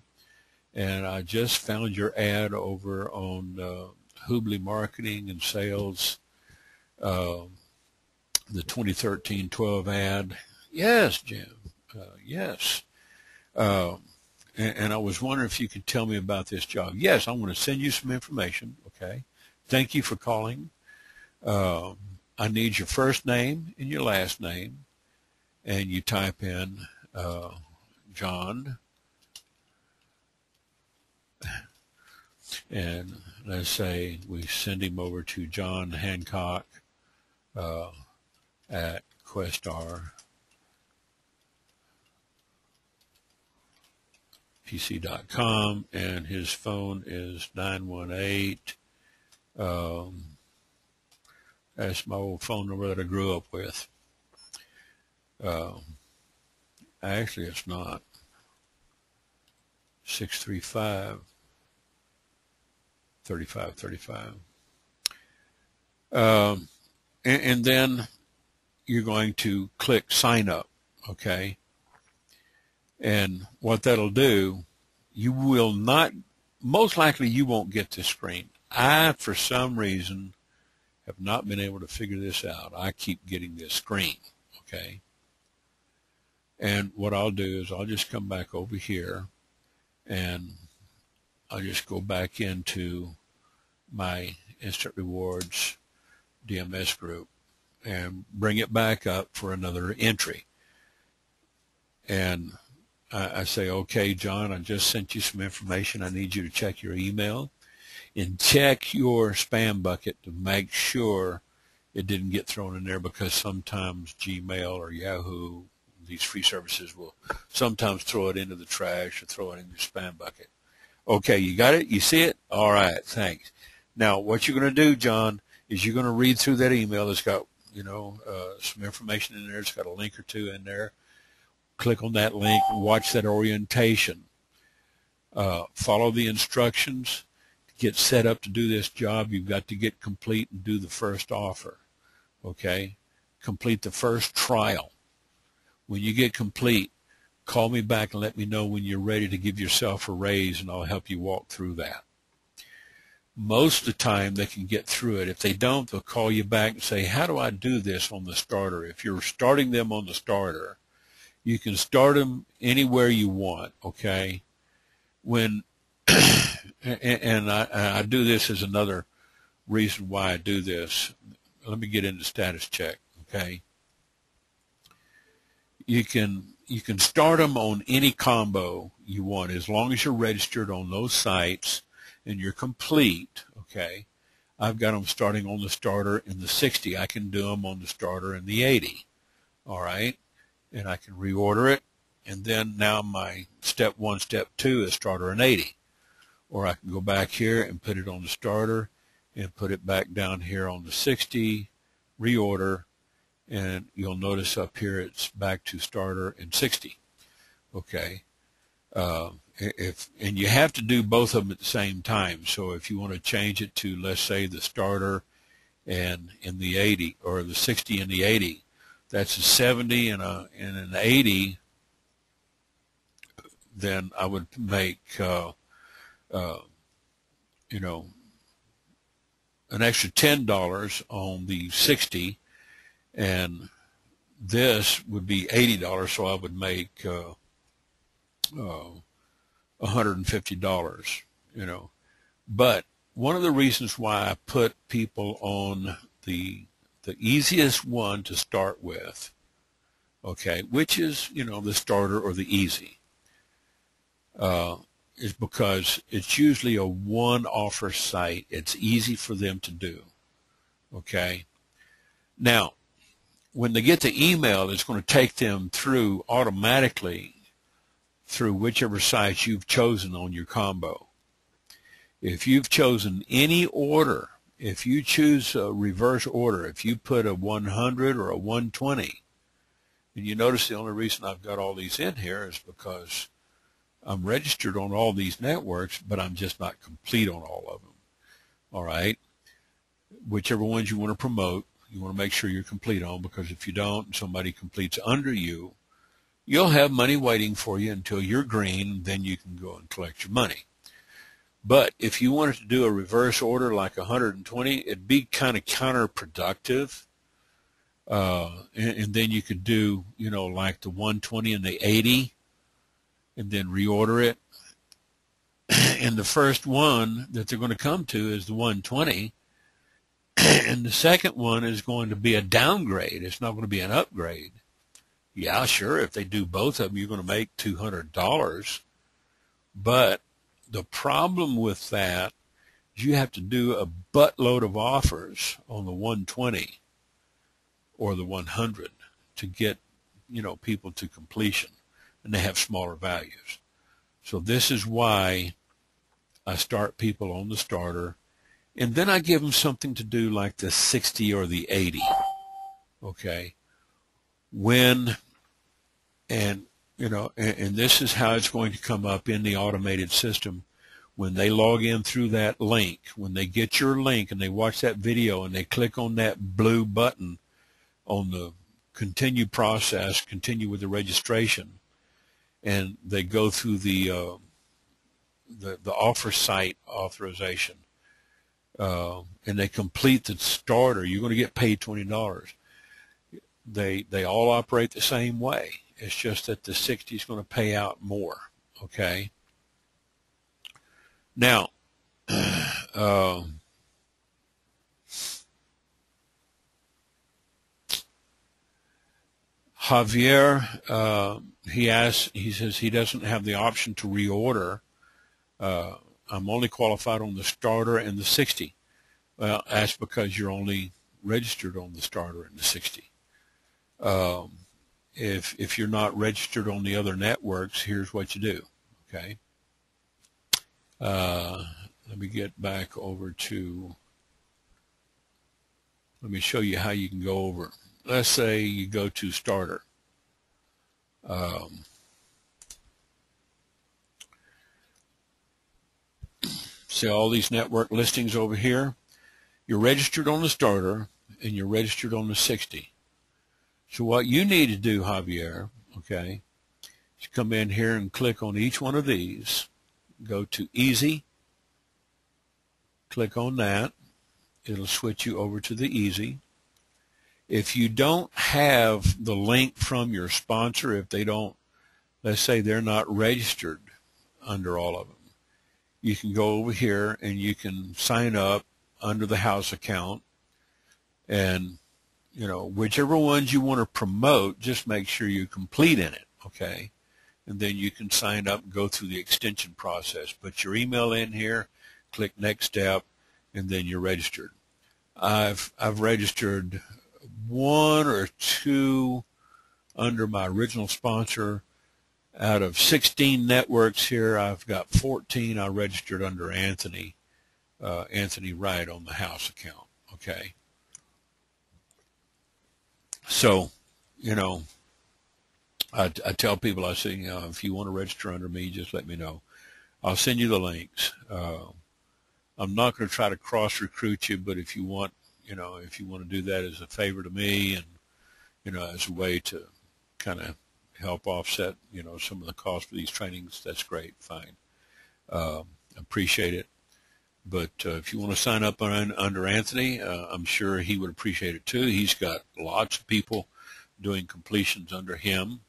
and I just found your ad over on Hoobly Marketing and Sales, the 2013-12 ad. Yes, Jim. Yes. And I was wondering if you could tell me about this job. Yes, I want to send you some information. Okay. Thank you for calling. I need your first name and your last name. And you type in John. And let's say we send him over to John Hancock at QuestarPC.com, and his phone is 918. That's my old phone number that I grew up with. Actually, it's not. 635-3535. And then you're going to click sign up, okay? And what that'll do, you will not, most likely you won't get this screen. I, for some reason, have not been able to figure this out. I keep getting this screen, okay? And what I'll do is I'll just come back over here, and I'll just go back into my Instant Rewards DMS group and bring it back up for another entry. And I say, okay, John, I just sent you some information. I need you to check your email and check your spam bucket to make sure it didn't get thrown in there, because sometimes Gmail or Yahoo, these free services, will sometimes throw it into the trash or throw it in your spam bucket. Okay, you got it? You see it? All right, thanks. Now, what you're going to do, John, is you're going to read through that email. It's got, some information in there. It's got a link or two in there. Click on that link, watch that orientation. Follow the instructions. To get set up to do this job, you've got to get complete and do the first offer. Okay? Complete the first trial. When you get complete, call me back and let me know when you're ready to give yourself a raise, and I'll help you walk through that. Most of the time, they can get through it. If they don't, they'll call you back and say, how do I do this on the starter? If you're starting them on the starter, you can start them anywhere you want, okay? When, and I do this as another reason why I do this. Let me get into status check, okay? You can start them on any combo you want, as long as you're registered on those sites and you're complete, okay? I've got them starting on the starter in the 60. I can do them on the starter in the 80, all right? And I can reorder it, and then now my step 1, step 2 is starter in 80. Or I can go back here and put it on the starter and put it back down here on the 60, reorder, and you'll notice up here it's back to starter in 60. Okay. And you have to do both of them at the same time. So if you want to change it to, let's say, the starter and in the 80, or the 60 and the 80, that's a 70 and an 80, then I would make, an extra $10 on the 60, and this would be $80, so I would make $150, But one of the reasons why I put people on the easiest one to start with, okay, which is, the starter or the easy, is because it's usually a one-offer site. It's easy for them to do, okay? Now, when they get the email, it's going to take them through automatically through whichever site you've chosen on your combo. If you've chosen any order, if you choose a reverse order, if you put a 100 or a 120, and you notice the only reason I've got all these in here is because I'm registered on all these networks, but I'm just not complete on all of them. All right? Whichever ones you want to promote, you want to make sure you're complete on, because if you don't and somebody completes under you, you'll have money waiting for you until you're green, then you can go and collect your money. But if you wanted to do a reverse order like 120, it'd be kind of counterproductive. And then you could do, like the 120 and the 80, and then reorder it. And the first one that they're going to come to is the 120. And the second one is going to be a downgrade. It's not going to be an upgrade. Yeah, sure, if they do both of them, you're going to make $200. But the problem with that is you have to do a buttload of offers on the 120 or the 100 to get, people to completion, and they have smaller values. So this is why I start people on the starter, and then I give them something to do like the 60 or the 80, okay? And this is how it's going to come up in the automated system. When they log in through that link, when they get your link and they watch that video and they click on that blue button on the continue process, continue with the registration, and they go through the offer site authorization, and they complete the starter, you're going to get paid $20. They all operate the same way. It's just that the 60 is going to pay out more, okay? Now, Javier, he says he doesn't have the option to reorder. I'm only qualified on the starter and the 60. Well, that's because you're only registered on the starter and the 60. If you're not registered on the other networks, here's what you do. Okay. Let me get back over to. Let me show you how you can go over. Let's say you go to starter. See all these network listings over here? You're registered on the starter and you're registered on the 60. So what you need to do, Javier, okay, is come in here and click on each one of these. Go to Easy. Click on that. It'll switch you over to the Easy. If you don't have the link from your sponsor, if they don't, let's say they're not registered under all of them, you can go over here and you can sign up under the house account, and whichever ones you want to promote, just make sure you complete in it, okay? And then you can sign up and go through the extension process. Put your email in here, click next step, and then you're registered. I've registered 1 or 2 under my original sponsor. Out of 16 networks here, I've got 14 I registered under Anthony Wright on the house account, okay? So, I tell people, I say, if you want to register under me, just let me know. I'll send you the links. I'm not going to try to cross-recruit you, but if you want, if you want to do that as a favor to me and, as a way to kind of help offset, some of the cost for these trainings, that's great, fine. Appreciate it. But if you want to sign up under Anthony, I'm sure he would appreciate it too. He's got lots of people doing completions under him,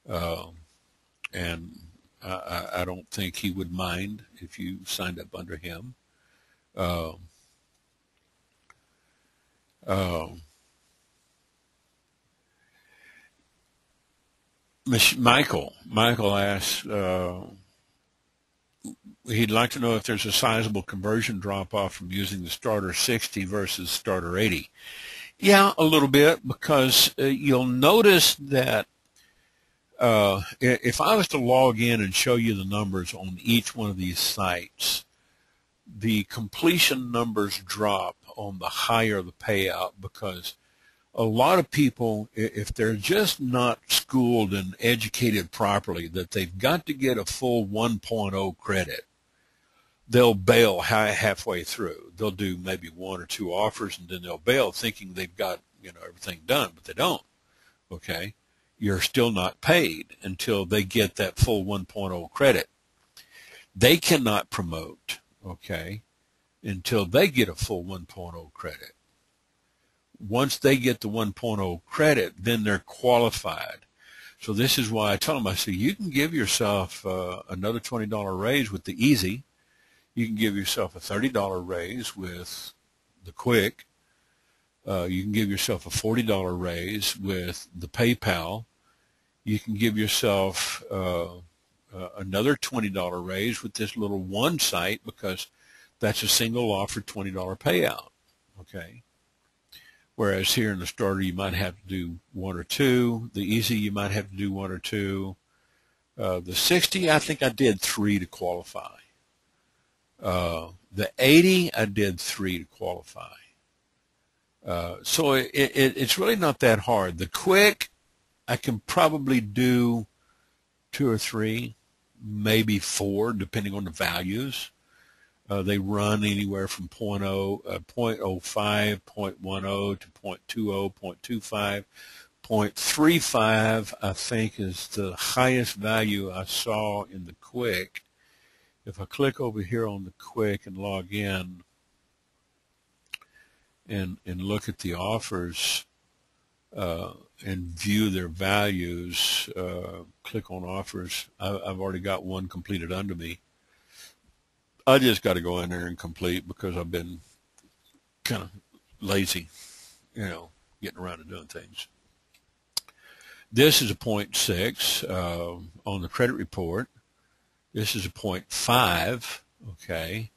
and I don't think he would mind if you signed up under him. Michael asks, he'd like to know if there's a sizable conversion drop-off from using the starter 60 versus starter 80. Yeah, a little bit, because you'll notice that if I was to log in and show you the numbers on each one of these sites, the completion numbers drop on the higher the payout, because a lot of people, if they're just not schooled and educated properly, that they've got to get a full 1.0 credit, they'll bail halfway through. They'll do maybe 1 or 2 offers, and then they'll bail thinking they've got everything done, but they don't. Okay, you're still not paid until they get that full 1.0 credit. They cannot promote, okay, until they get a full 1.0 credit. Once they get the 1.0 credit, then they're qualified. So this is why I tell them, I say, you can give yourself another $20 raise with the Easy. You can give yourself a $30 raise with the Quick. You can give yourself a $40 raise with the PayPal. You can give yourself another $20 raise with this little one site, because that's a single offer $20 payout, okay? Whereas here in the starter, you might have to do 1 or 2. The Easy, you might have to do 1 or 2. The 60, I think I did 3 to qualify. The 80, I did 3 to qualify. So it's really not that hard. The Quick, I can probably do 2 or 3, maybe 4, depending on the values. They run anywhere from 0.05, 0.10 to 0.20, 0.25, 0.35, I think, is the highest value I saw in the Quick. If I click over here on the Quick and log in and look at the offers and view their values, click on offers, I've already got one completed under me. I just got to go in there and complete, because I've been kind of lazy, getting around to doing things. This is a 0.6 on the credit report. This is a 0.5. Okay.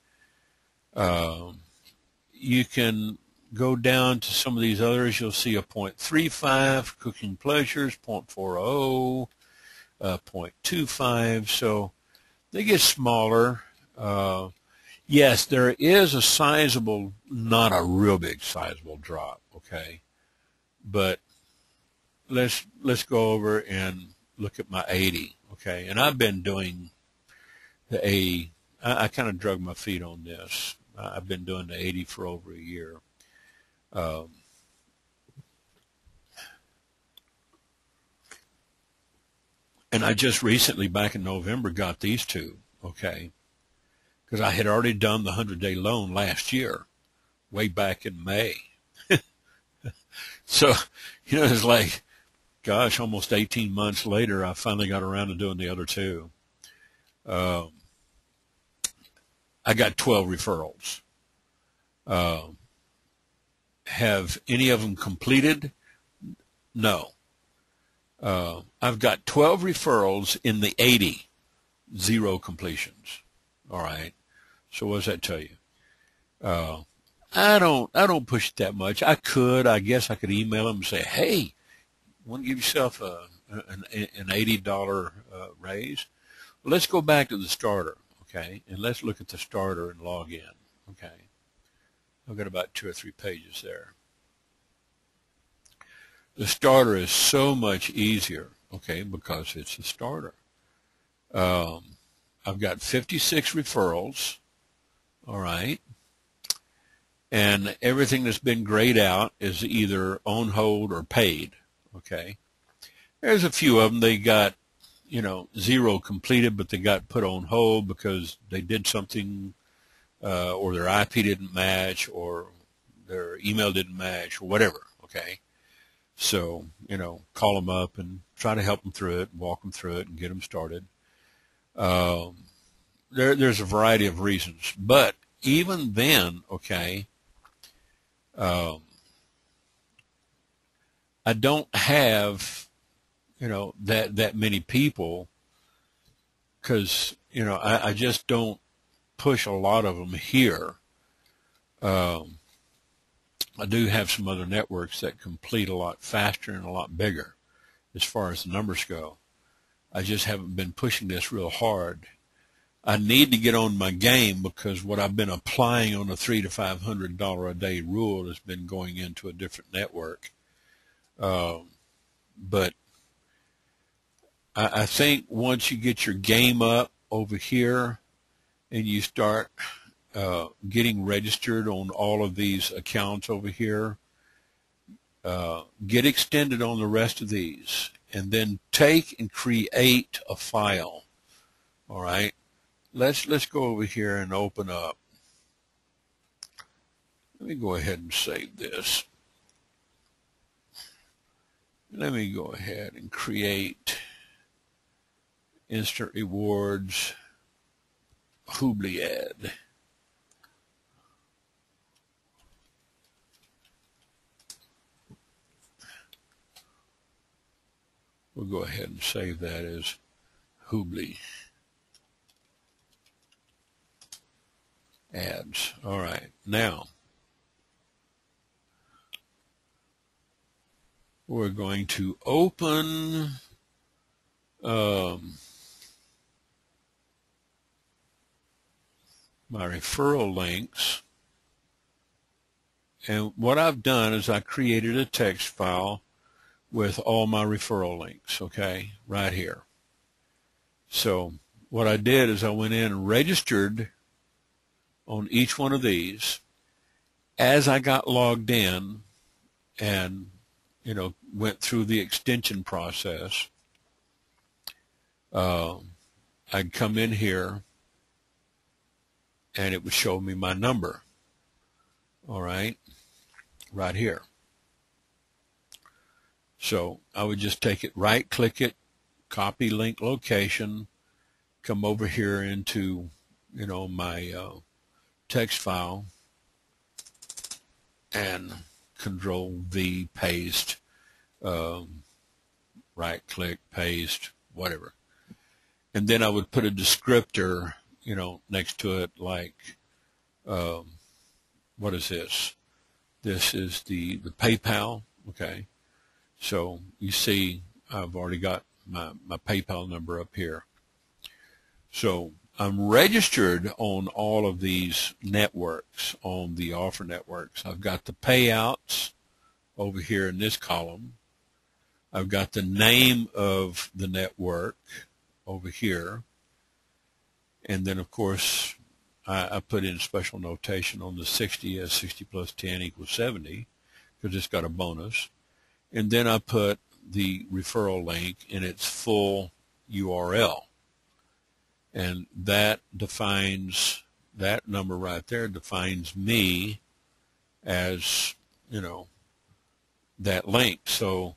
You can go down to some of these others. You'll see a 0.35, cooking pleasures, 0.40, 0.25. So they get smaller. Yes, there is a sizable, not a real big sizable drop. Okay, but let's go over and look at my 80. Okay, and I've been doing the 80. I kind of drug my feet on this. I've been doing the 80 for over a year. And I just recently, back in November, got these two, okay, because I had already done the 100-day loan last year, way back in May. So, it's like, gosh, almost 18 months later, I finally got around to doing the other two. I got 12 referrals. Have any of them completed? No. I've got 12 referrals in the 80, 0 completions. All right. So what does that tell you? I don't push it that much. I guess I could email them and say, hey, want to give yourself an $80 raise? Well, let's go back to the starter, okay, and let's look at the starter and log in, okay. I've got about 2 or 3 pages there. The starter is so much easier, okay, because it's a starter. I've got 56 referrals, all right, and everything that's been grayed out is either on hold or paid, okay. There's a few of them, they got, 0 completed, but they got put on hold because they did something, or their IP didn't match, or their email didn't match, or whatever, okay. So, call them up and try to help them through it, walk them through it, and get them started. There's a variety of reasons, but even then, okay, I don't have, that many people, because, I just don't push a lot of them here. I do have some other networks that complete a lot faster and a lot bigger as far as the numbers go. I just haven't been pushing this real hard. I need to get on my game because what I've been applying on the $300 to $500 a day rule has been going into a different network. But I think once you get your game up over here and you start getting registered on all of these accounts over here, get extended on the rest of these, and then take and create a file. All right, let's go over here and open up. Let me go ahead and save this. Let me go ahead and create instant rewards Hoobly ad. We'll go ahead and save that as Hoobly ads. All right, now we're going to open my referral links, and what I've done is I created a text file with all my referral links, okay, right here. So what I did is I went in and registered on each one of these. As I got logged in and went through the extension process, I'd come in here and it would show me my number, all right here. So I would just take it, right click it, copy link location, come over here into my text file, and Control V paste right click, paste, whatever. And then I would put a descriptor, next to it, like, what is this? This is the PayPal. Okay. So you see, I've already got my PayPal number up here. So I'm registered on all of these networks, on the offer networks. I've got the payouts over here in this column. I've got the name of the network over here. And then, of course, I put in special notation on the 60 as 60 plus 10 equals 70 because it's got a bonus. And then I put the referral link in its full URL. And that defines, that number right there defines me as, that link. So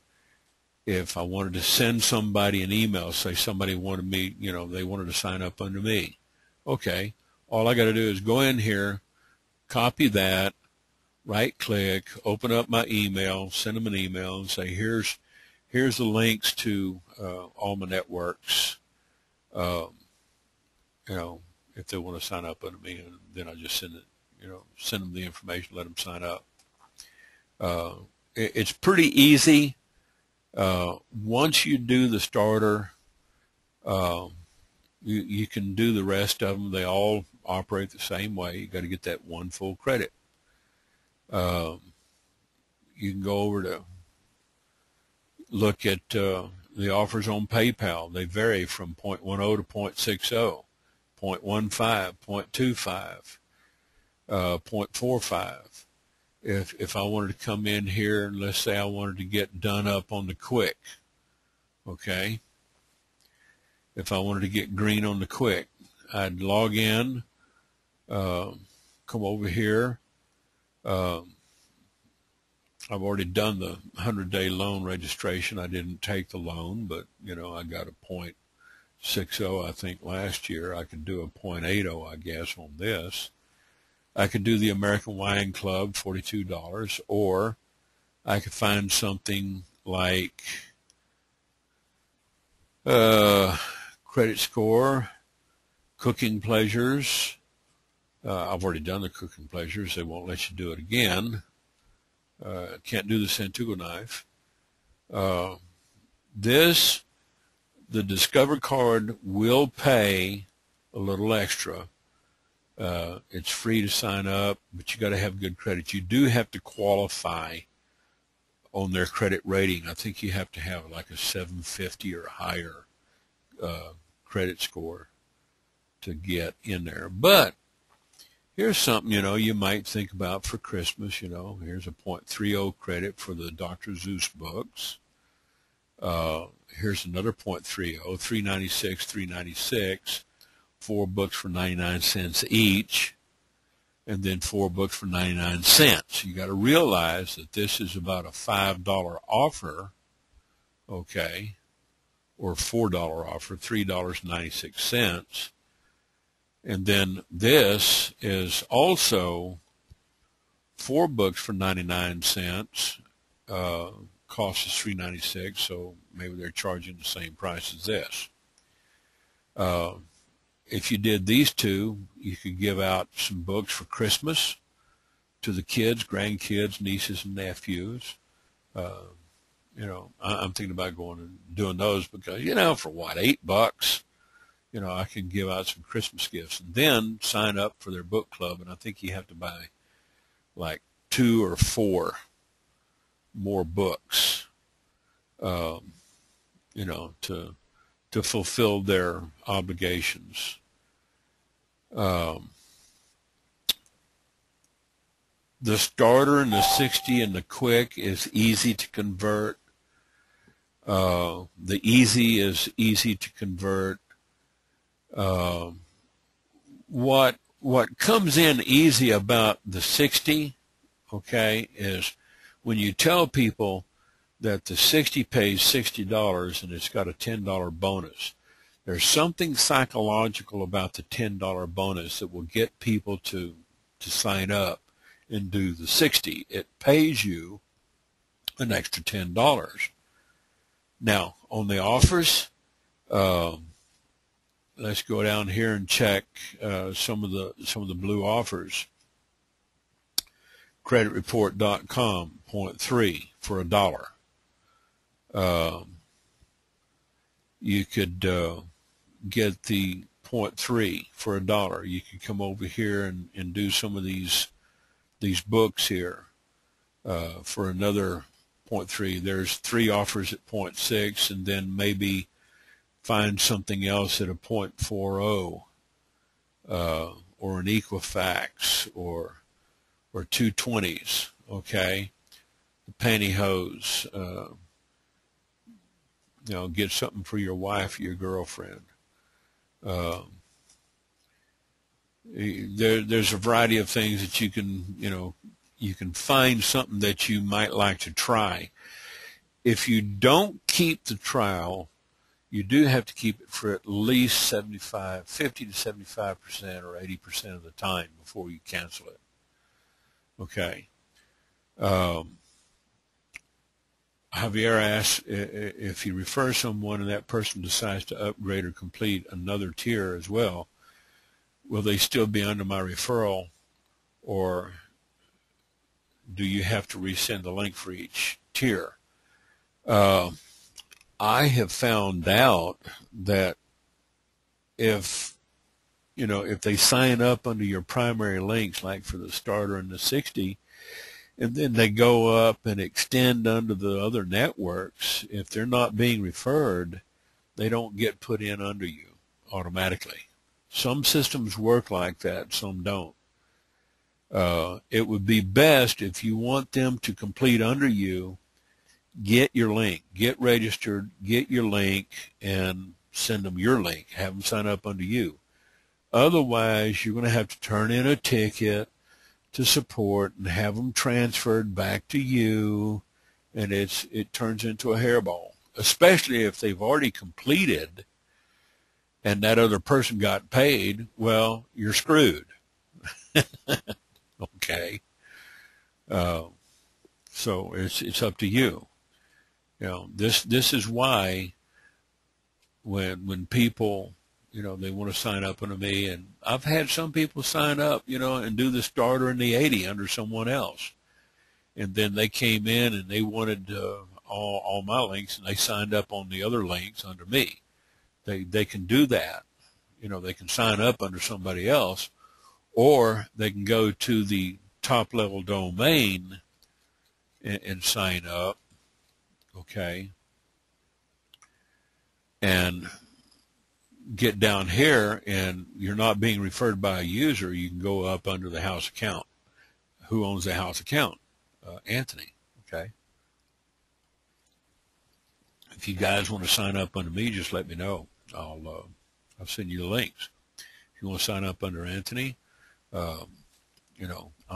if I wanted to send somebody an email, say somebody wanted me, they wanted to sign up under me. Okay, all I got to do is go in here, copy that, right click, open up my email, send them an email and say, here's the links to all my networks, if they want to sign up under me, and then I just send it, send them the information, let them sign up. It's pretty easy. Once you do the starter, you can do the rest of them. They all operate the same way. You got to get that one full credit. You can go over to look at the offers on PayPal. They vary from 0.10 to 0.60, 0.15, 0.25, 0.45. If I wanted to come in here and let's say I wanted to get done up on the quick, okay? If I wanted to get green on the quick, I'd log in, come over here. I've already done the 100-day loan registration. I didn't take the loan, but, I got a 0.60, I think, last year. I could do a 0.80, I guess, on this. I could do the American Wine Club, $42, or I could find something like credit score, cooking pleasures. I've already done the cooking pleasures. They won't let you do it again. Can't do the Santugo knife. The Discover card will pay a little extra. It's free to sign up, but you got to have good credit. You do have to qualify on their credit rating. I think you have to have like a 750 or higher credit score to get in there. But here's something, you might think about for Christmas, here's a 0.30 credit for the Dr. Seuss books. Here's another 0.30, $3.96, $3.96, 4 books for 99 cents each, and then 4 books for 99 cents. You got to realize that this is about a $5 offer, okay, or $4 offer, $3.96. And then this is also 4 books for 99 cents. Cost is $3.96, so maybe they're charging the same price as this. If you did these two, you could give out some books for Christmas to the kids, grandkids, nieces, and nephews. I'm thinking about going and doing those because, for what, $8? I can give out some Christmas gifts and then sign up for their book club. And I think you have to buy like 2 or 4 more books, to fulfill their obligations. The starter and the 60 and the quick is easy to convert. The easy is easy to convert. What comes in easy about the 60, okay, is when you tell people that the 60 pays $60 and it's got a $10 bonus. There's something psychological about the $10 bonus that will get people to sign up and do the 60. It pays you an extra $10. Now, on the offers, let's go down here and check some of the blue offers. Creditreport.com, 0.3 for $1. You could get the 0.3 for $1. You could come over here and do some of these books here for another 0.3. There's 3 offers at 0.6, and then maybe find something else at a 0.40 or an Equifax or 220s. Okay, the pantyhose. Get something for your wife or your girlfriend. There's a variety of things that you can find something that you might like to try. If you don't keep the trial, you do have to keep it for at least 50 to 75% or 80% of the time before you cancel it. Okay. Javier asks, if you refer someone and that person decides to upgrade or complete another tier as well, will they still be under my referral, or do you have to resend the link for each tier? I have found out that if they sign up under your primary links, like for the starter and the 60, and then they go up and extend under the other networks, if they're not being referred, they don't get put in under you automatically. Some systems work like that, some don't. It would be best, if you want them to complete under you, get your link, get registered, get your link, and send them your link. Have them sign up under you. Otherwise, you're going to have to turn in a ticket to support and have them transferred back to you, and it turns into a hairball, especially if they've already completed and that other person got paid. Well, you're screwed. Okay. So it's up to you. This is why when people, they want to sign up under me, and I've had some people sign up, and do the starter and the 80 under someone else. And then they came in and they wanted all my links, and they signed up on the other links under me. They can do that. They can sign up under somebody else, or they can go to the top level domain and sign up. Okay. And get down here, and you're not being referred by a user. You can go up under the house account. Who owns the house account? Anthony. Okay. If you guys want to sign up under me, just let me know. I'll send you the links. If you want to sign up under Anthony, I'm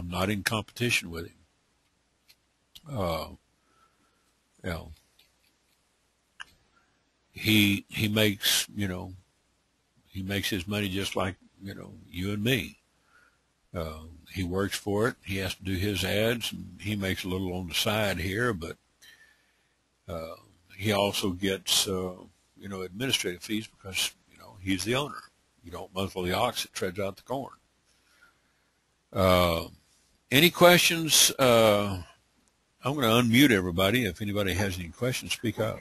not in competition with him. He makes, he makes his money just like, you and me. He works for it. He has to do his ads, and he makes a little on the side here, but he also gets, administrative fees because, he's the owner. You don't muzzle the ox that treads out the corn. Any questions? I'm going to unmute everybody. If anybody has any questions, speak up.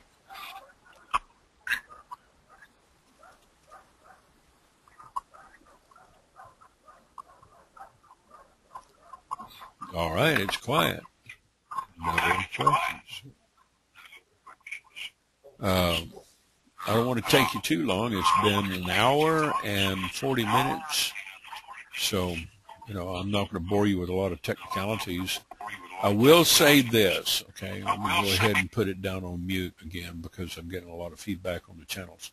All right, it's quiet. No questions. I don't want to take you too long. It's been an hour and 40 minutes. So, I'm not going to bore you with a lot of technicalities. I will say this, okay? Let me go ahead and put it down on mute again because I'm getting a lot of feedback on the channels.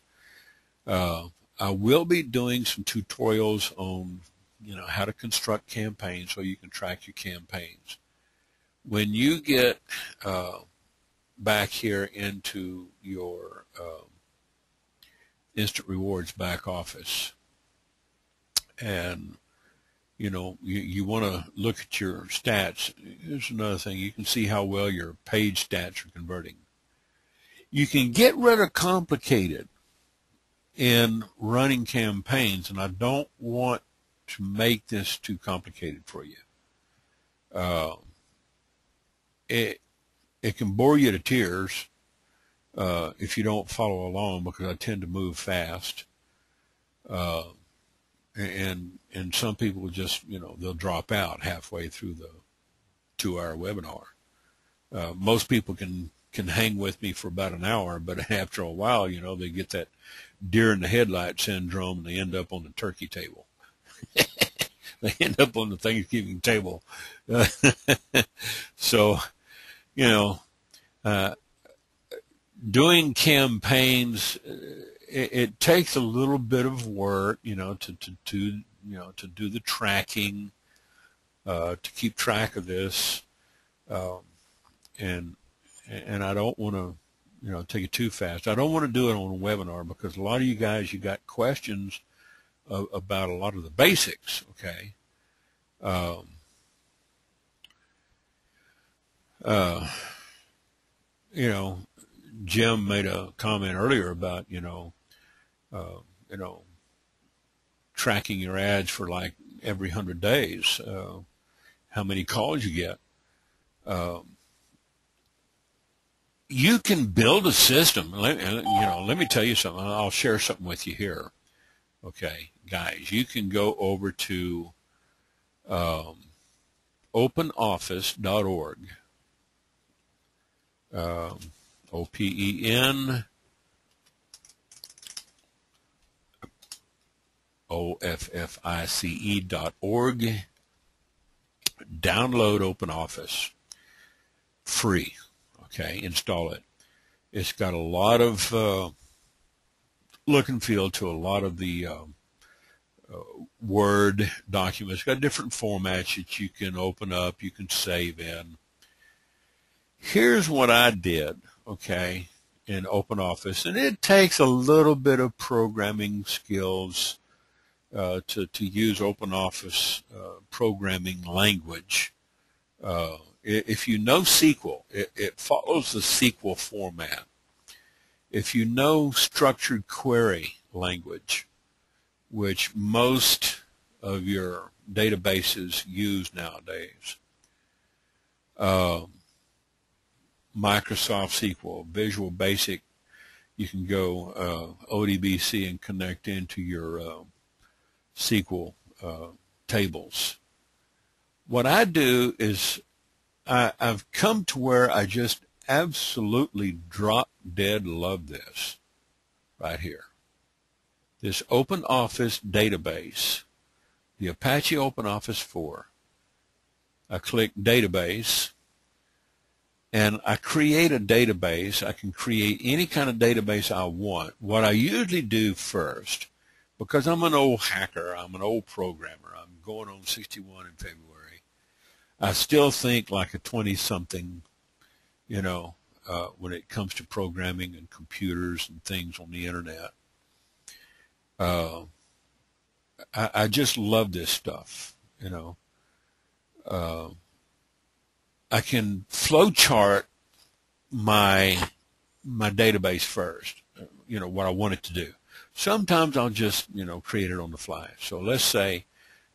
I will be doing some tutorials on, how to construct campaigns so you can track your campaigns. When you get back here into your Instant Rewards back office, and you want to look at your stats. Here's another thing. You can see how well your page stats are converting. You can get rid of complicated in running campaigns, and I don't want to make this too complicated for you. It can bore you to tears if you don't follow along, because I tend to move fast. And some people just, they'll drop out halfway through the 2-hour webinar. Most people can hang with me for about an hour, but after a while, they get that deer in the headlight syndrome, and they end up on the turkey table. They end up on the Thanksgiving table. So, doing campaigns, it takes a little bit of work, to do the tracking, to keep track of this, and I don't want to, take it too fast. I don't want to do it on a webinar, because a lot of you guys, you got questions about a lot of the basics. Okay. Jim made a comment earlier about, tracking your ads for like every 100 days, how many calls you get. You can build a system. Let me tell you something. I'll share something with you here. Okay, guys, you can go over to openoffice.org. OPEN OFFICE.org. Download OpenOffice. Free. Okay, install it. It's got a lot of look and feel to a lot of the Word documents. It's got different formats that you can open up, you can save in. Here's what I did, okay, in OpenOffice, and it takes a little bit of programming skills to use OpenOffice programming language. If you know SQL, it follows the SQL format. If you know structured query language, which most of your databases use nowadays, Microsoft SQL, Visual Basic, you can go ODBC and connect into your SQL tables. What I do is I've come to where I just absolutely drop dead love this right here. This OpenOffice database, the Apache OpenOffice 4. I click Database, and I create a database. I can create any kind of database I want. What I usually do first, because I'm an old hacker, I'm an old programmer, I'm going on 61 in February, I still think like a 20-something, when it comes to programming and computers and things on the internet. I just love this stuff, I can flowchart my database first, what I want it to do. Sometimes I'll just, create it on the fly. So let's say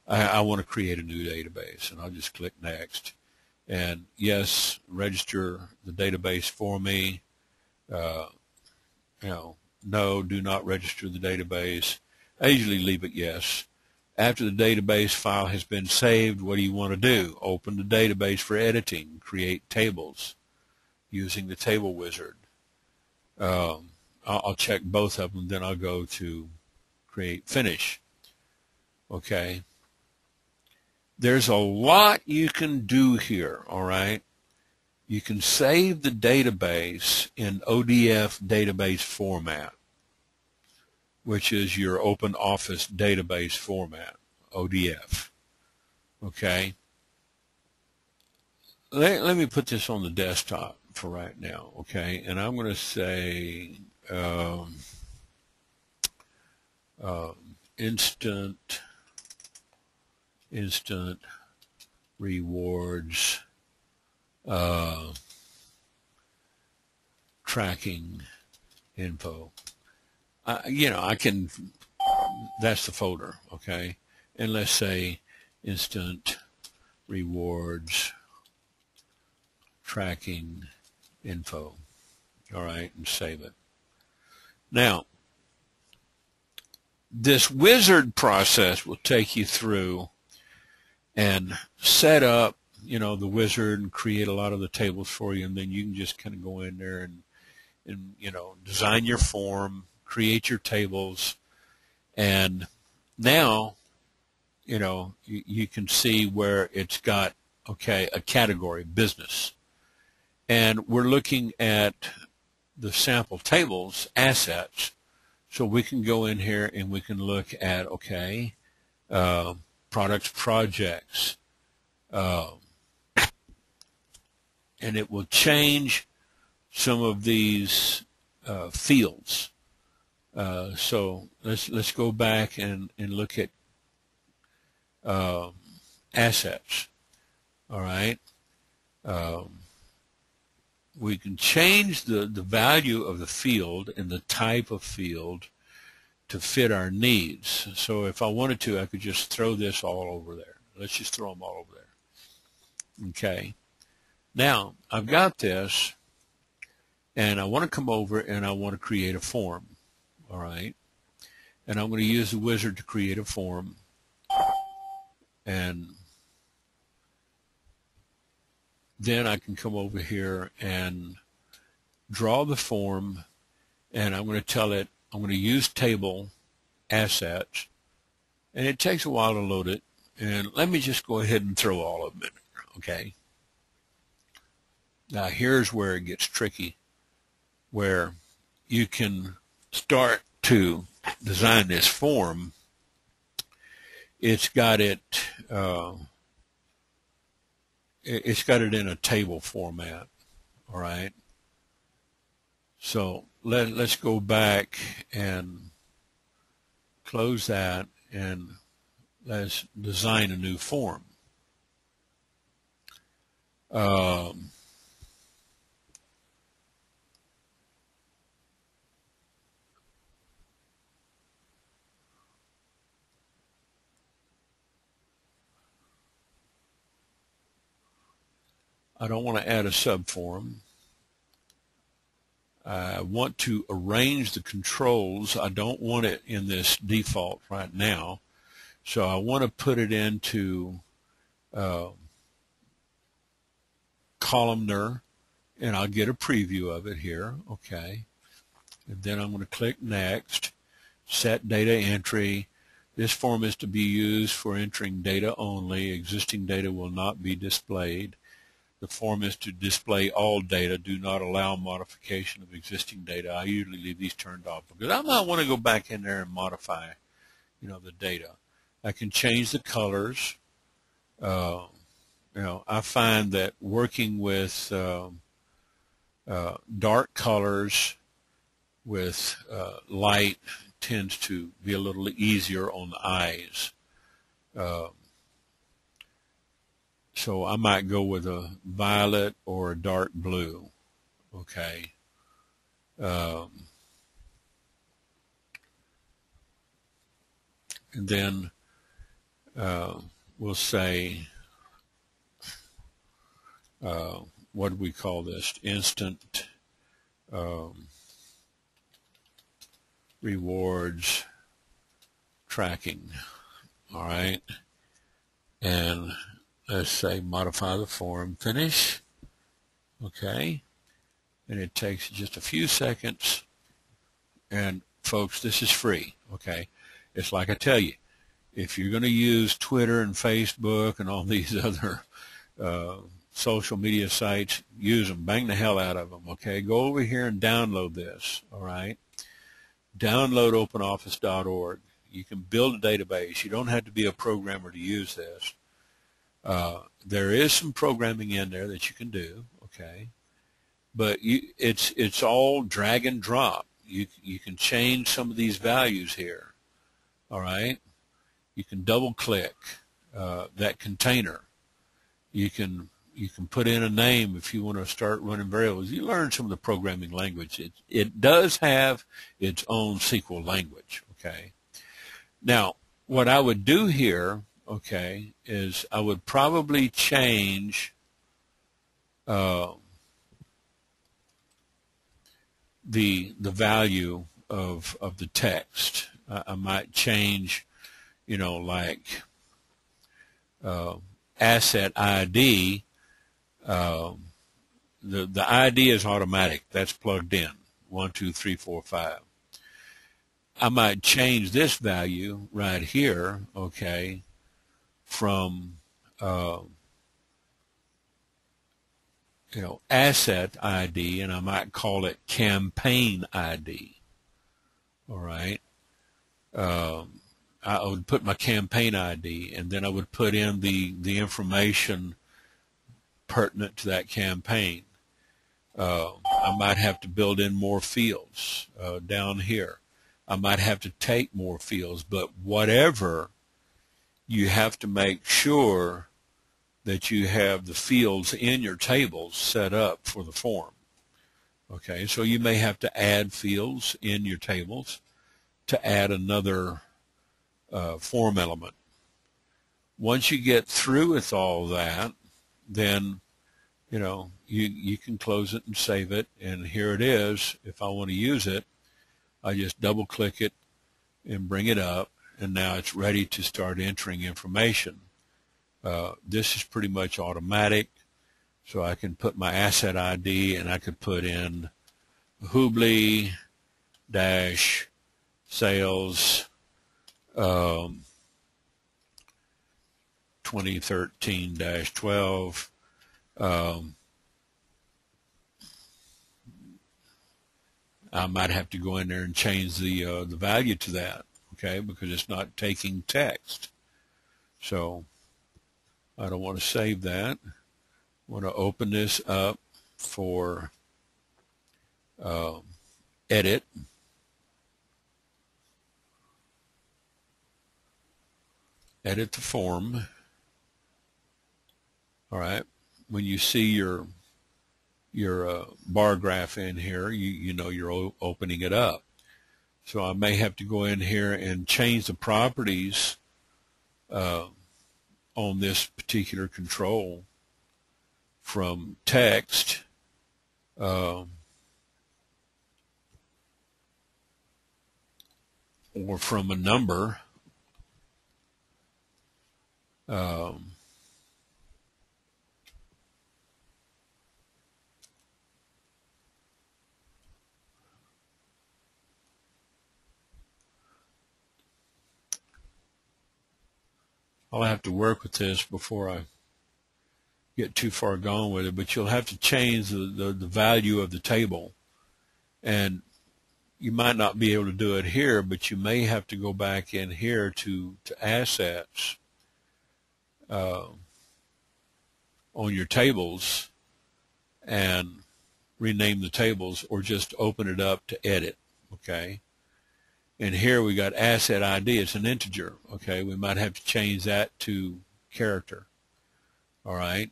I want to create a new database, and I'll just click Next. And yes, register the database for me. No, do not register the database. I usually leave it yes. After the database file has been saved, what do you want to do? Open the database for editing, create tables using the table wizard. I'll check both of them, then I'll go to create finish. Okay. There's a lot you can do here, all right? You can save the database in ODF database format, which is your OpenOffice database format, ODF. Okay? Let me put this on the desktop for right now, okay? And I'm going to say instant rewards tracking info. I can, that's the folder, okay? And let's say instant rewards tracking info. All right, and save it. Now, this wizard process will take you through and set up, the wizard and create a lot of the tables for you, and then you can just kind of go in there and design your form, create your tables, and now, you can see where it's got, okay, a category, business. And we're looking at the sample tables, assets, so we can go in here and we can look at, okay, products, projects, and it will change some of these fields. So let's go back and look at assets. All right. We can change the value of the field and the type of field to fit our needs. So if I wanted to, I could just throw this all over there. Let's just throw them all over there. Okay. Now, I've got this, and I want to come over and I want to create a form. All right. And I'm going to use the wizard to create a form. And then I can come over here and draw the form, and I'm going to tell it I'm going to use table assets, and it takes a while to load it, and let me just go ahead and throw all of them in there, okay? Now here's where it gets tricky, where you can start to design this form. It's got it in a table format, all right? So let's go back and close that, and let's design a new form. I don't want to add a subform. I want to arrange the controls. I don't want it in this default right now. So I want to put it into columnar, and I'll get a preview of it here. Okay. And then I'm going to click Next, Set Data Entry. This form is to be used for entering data only. Existing data will not be displayed. The form is to display all data. Do not allow modification of existing data. I usually leave these turned off because I might want to go back in there and modify, the data. I can change the colors. I find that working with dark colors with light tends to be a little easier on the eyes. So I might go with a violet or a dark blue, okay? And then we'll say, what do we call this? Instant rewards tracking, all right? And let's say modify the form, finish, okay? And it takes just a few seconds. And folks, this is free, okay? It's like I tell you, if you're going to use Twitter and Facebook and all these other social media sites, use them, bang the hell out of them, okay? Go over here and download this, all right? Download openoffice.org. You can build a database. You don't have to be a programmer to use this. There is some programming in there that you can do, okay? But it's all drag and drop. You can change some of these values here, all right? You can double click that container. You can you can put in a name if you want to start running variables. You learn some of the programming language. It does have its own SQL language, okay? Now, what I would do here, okay, is I would probably change the value of the text. I might change, like asset ID. The ID is automatic. That's plugged in. 1, 2, 3, 4, 5. I might change this value right here, okay, from asset ID, and I might call it campaign ID. All right. I would put my campaign ID, and then I would put in the information pertinent to that campaign. I might have to build in more fields down here. I might have to take more fields, but whatever, you have to make sure that you have the fields in your tables set up for the form. Okay, so you may have to add fields in your tables to add another form element. Once you get through with all that, then you can close it and save it, and here it is. If I want to use it, I just double click it and bring it up, and now it's ready to start entering information. This is pretty much automatic, so I can put my asset ID, and I could put in Hubley dash sales 2013-12. I might have to go in there and change the value to that, okay, because it's not taking text. So I don't want to save that. I want to open this up for edit. Edit the form. All right. When you see your bar graph in here, you know you're opening it up. So I may have to go in here and change the properties on this particular control from text or from a number. I'll have to work with this before I get too far gone with it, but you'll have to change the value of the table. And you might not be able to do it here, but you may have to go back in here to assets on your tables and rename the tables, or just open it up to edit, okay? And here we got asset ID. It's an integer, okay? We might have to change that to character, all right?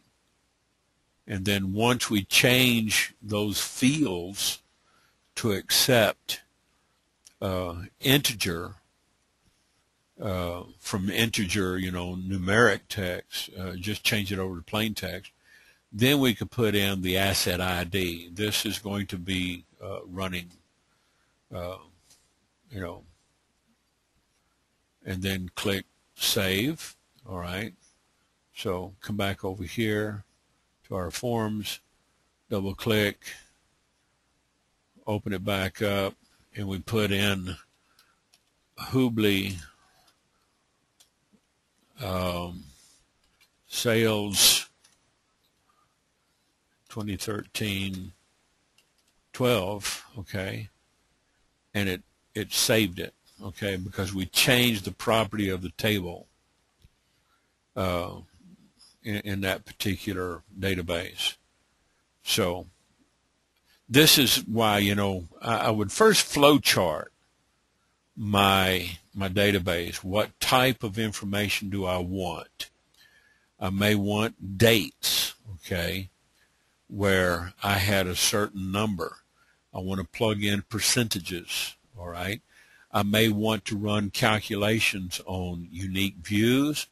And then once we change those fields to accept integer from integer, numeric text, just change it over to plain text, then we could put in the asset ID. This is going to be running, and then click save. All right. So come back over here to our forms, double click, open it back up, and we put in Hubley sales 2013-12, okay, and it saved it, okay, because we changed the property of the table in that particular database. So this is why, I would first flow chart my database. What type of information do I want? I may want dates, okay, where I had a certain number. I want to plug in percentages, all right? I may want to run calculations on unique views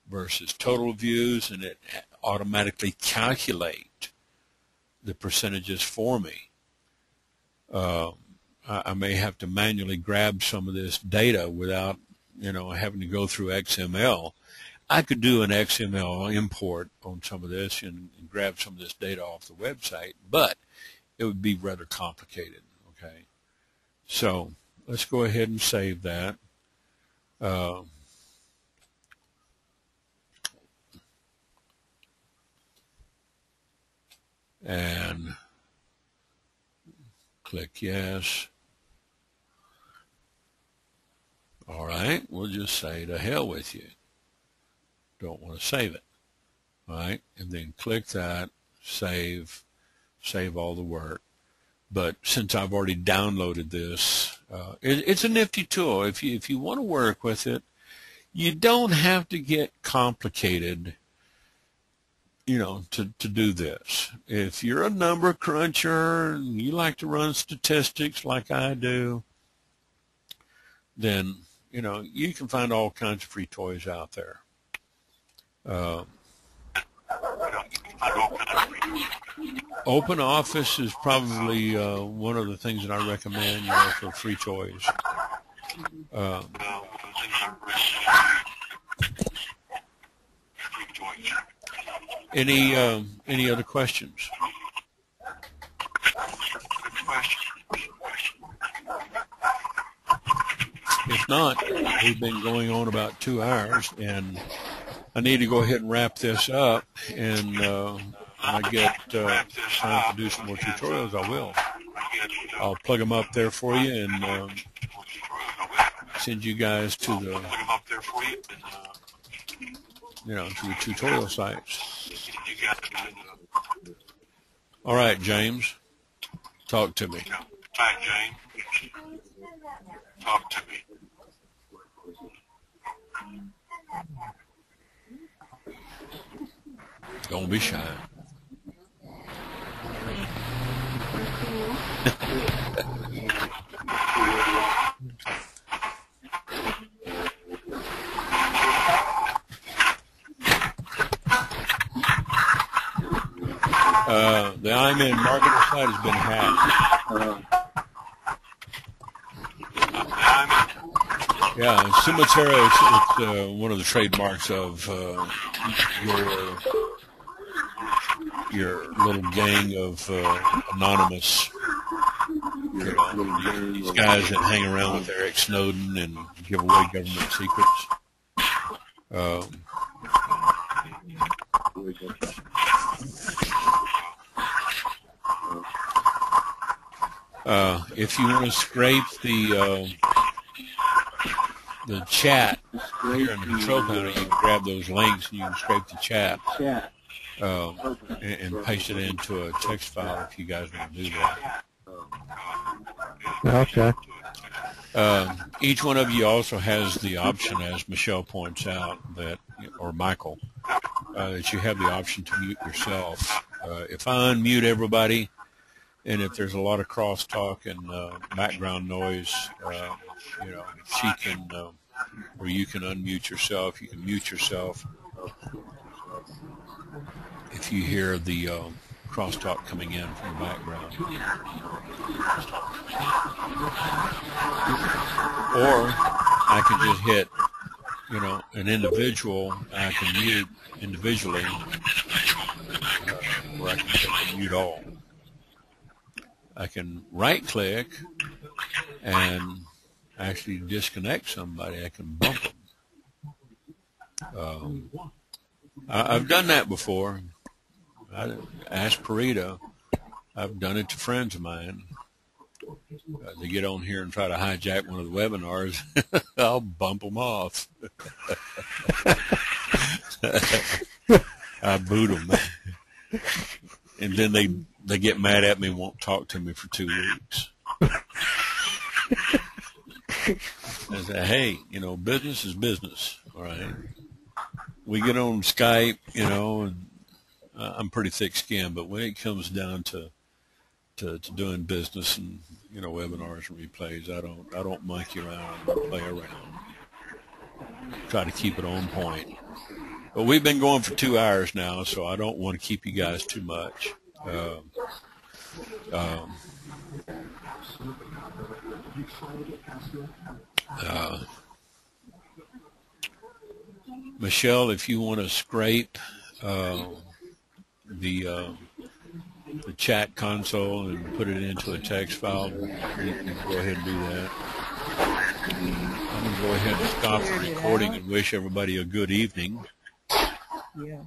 versus total views, and it automatically calculate the percentages for me. I may have to manually grab some of this data without, having to go through XML. I could do an XML import on some of this and grab some of this data off the website, but it would be rather complicated, okay? So let's go ahead and save that. And click yes. All right, we'll just say to hell with you. Don't want to save it. All right, and then click that, save all the work. But since I've already downloaded this, it's a nifty tool. If you want to work with it, you don't have to get complicated, to do this. If you're a number cruncher and you like to run statistics like I do, then, you can find all kinds of free toys out there. Open Office is probably one of the things that I recommend, for free toys. Any other questions? If not, we've been going on about 2 hours, and I need to go ahead and wrap this up, and when I get time to do some more tutorials, I will. I'll plug them up there for you and send you guys to the to the tutorial sites. All right, James, talk to me. Hi, James. Talk to me. Don't be shy. The I'm-in marketer site has been hacked. Yeah, Sumatera, it's one of the trademarks of your little gang of anonymous, these guys that hang around with Eric Snowden and give away government secrets. If you want to scrape the chat here in the control panel, you can grab those links and you can scrape the chat and paste it into a text file if you guys want to do that. Okay. Each one of you also has the option, as Michelle points out, or Michael, that you have the option to mute yourself. If I unmute everybody, and if there's a lot of crosstalk and background noise, she can, or you can unmute yourself. You can mute yourself if you hear the crosstalk coming in from the background. Or I can just hit, an individual. I can mute individually, or I can hit mute all. I can right-click and actually disconnect somebody. I can bump them. I've done that before. I asked Parita. I've done it to friends of mine. They get on here and try to hijack one of the webinars. I'll bump them off. I boot them. And then they get mad at me and won't talk to me for 2 weeks. I say, hey, business is business, all right? we get on Skype, you know, and I'm pretty thick-skinned, but when it comes down to doing business and, you know, webinars and replays, I don't monkey around and play around. Try to keep it on point. But we've been going for 2 hours now, so I don't want to keep you guys too much. Michelle, if you want to scrape the chat console and put it into a text file, you can go ahead and do that. I'm going to go ahead and stop the recording and wish everybody a good evening. Yeah.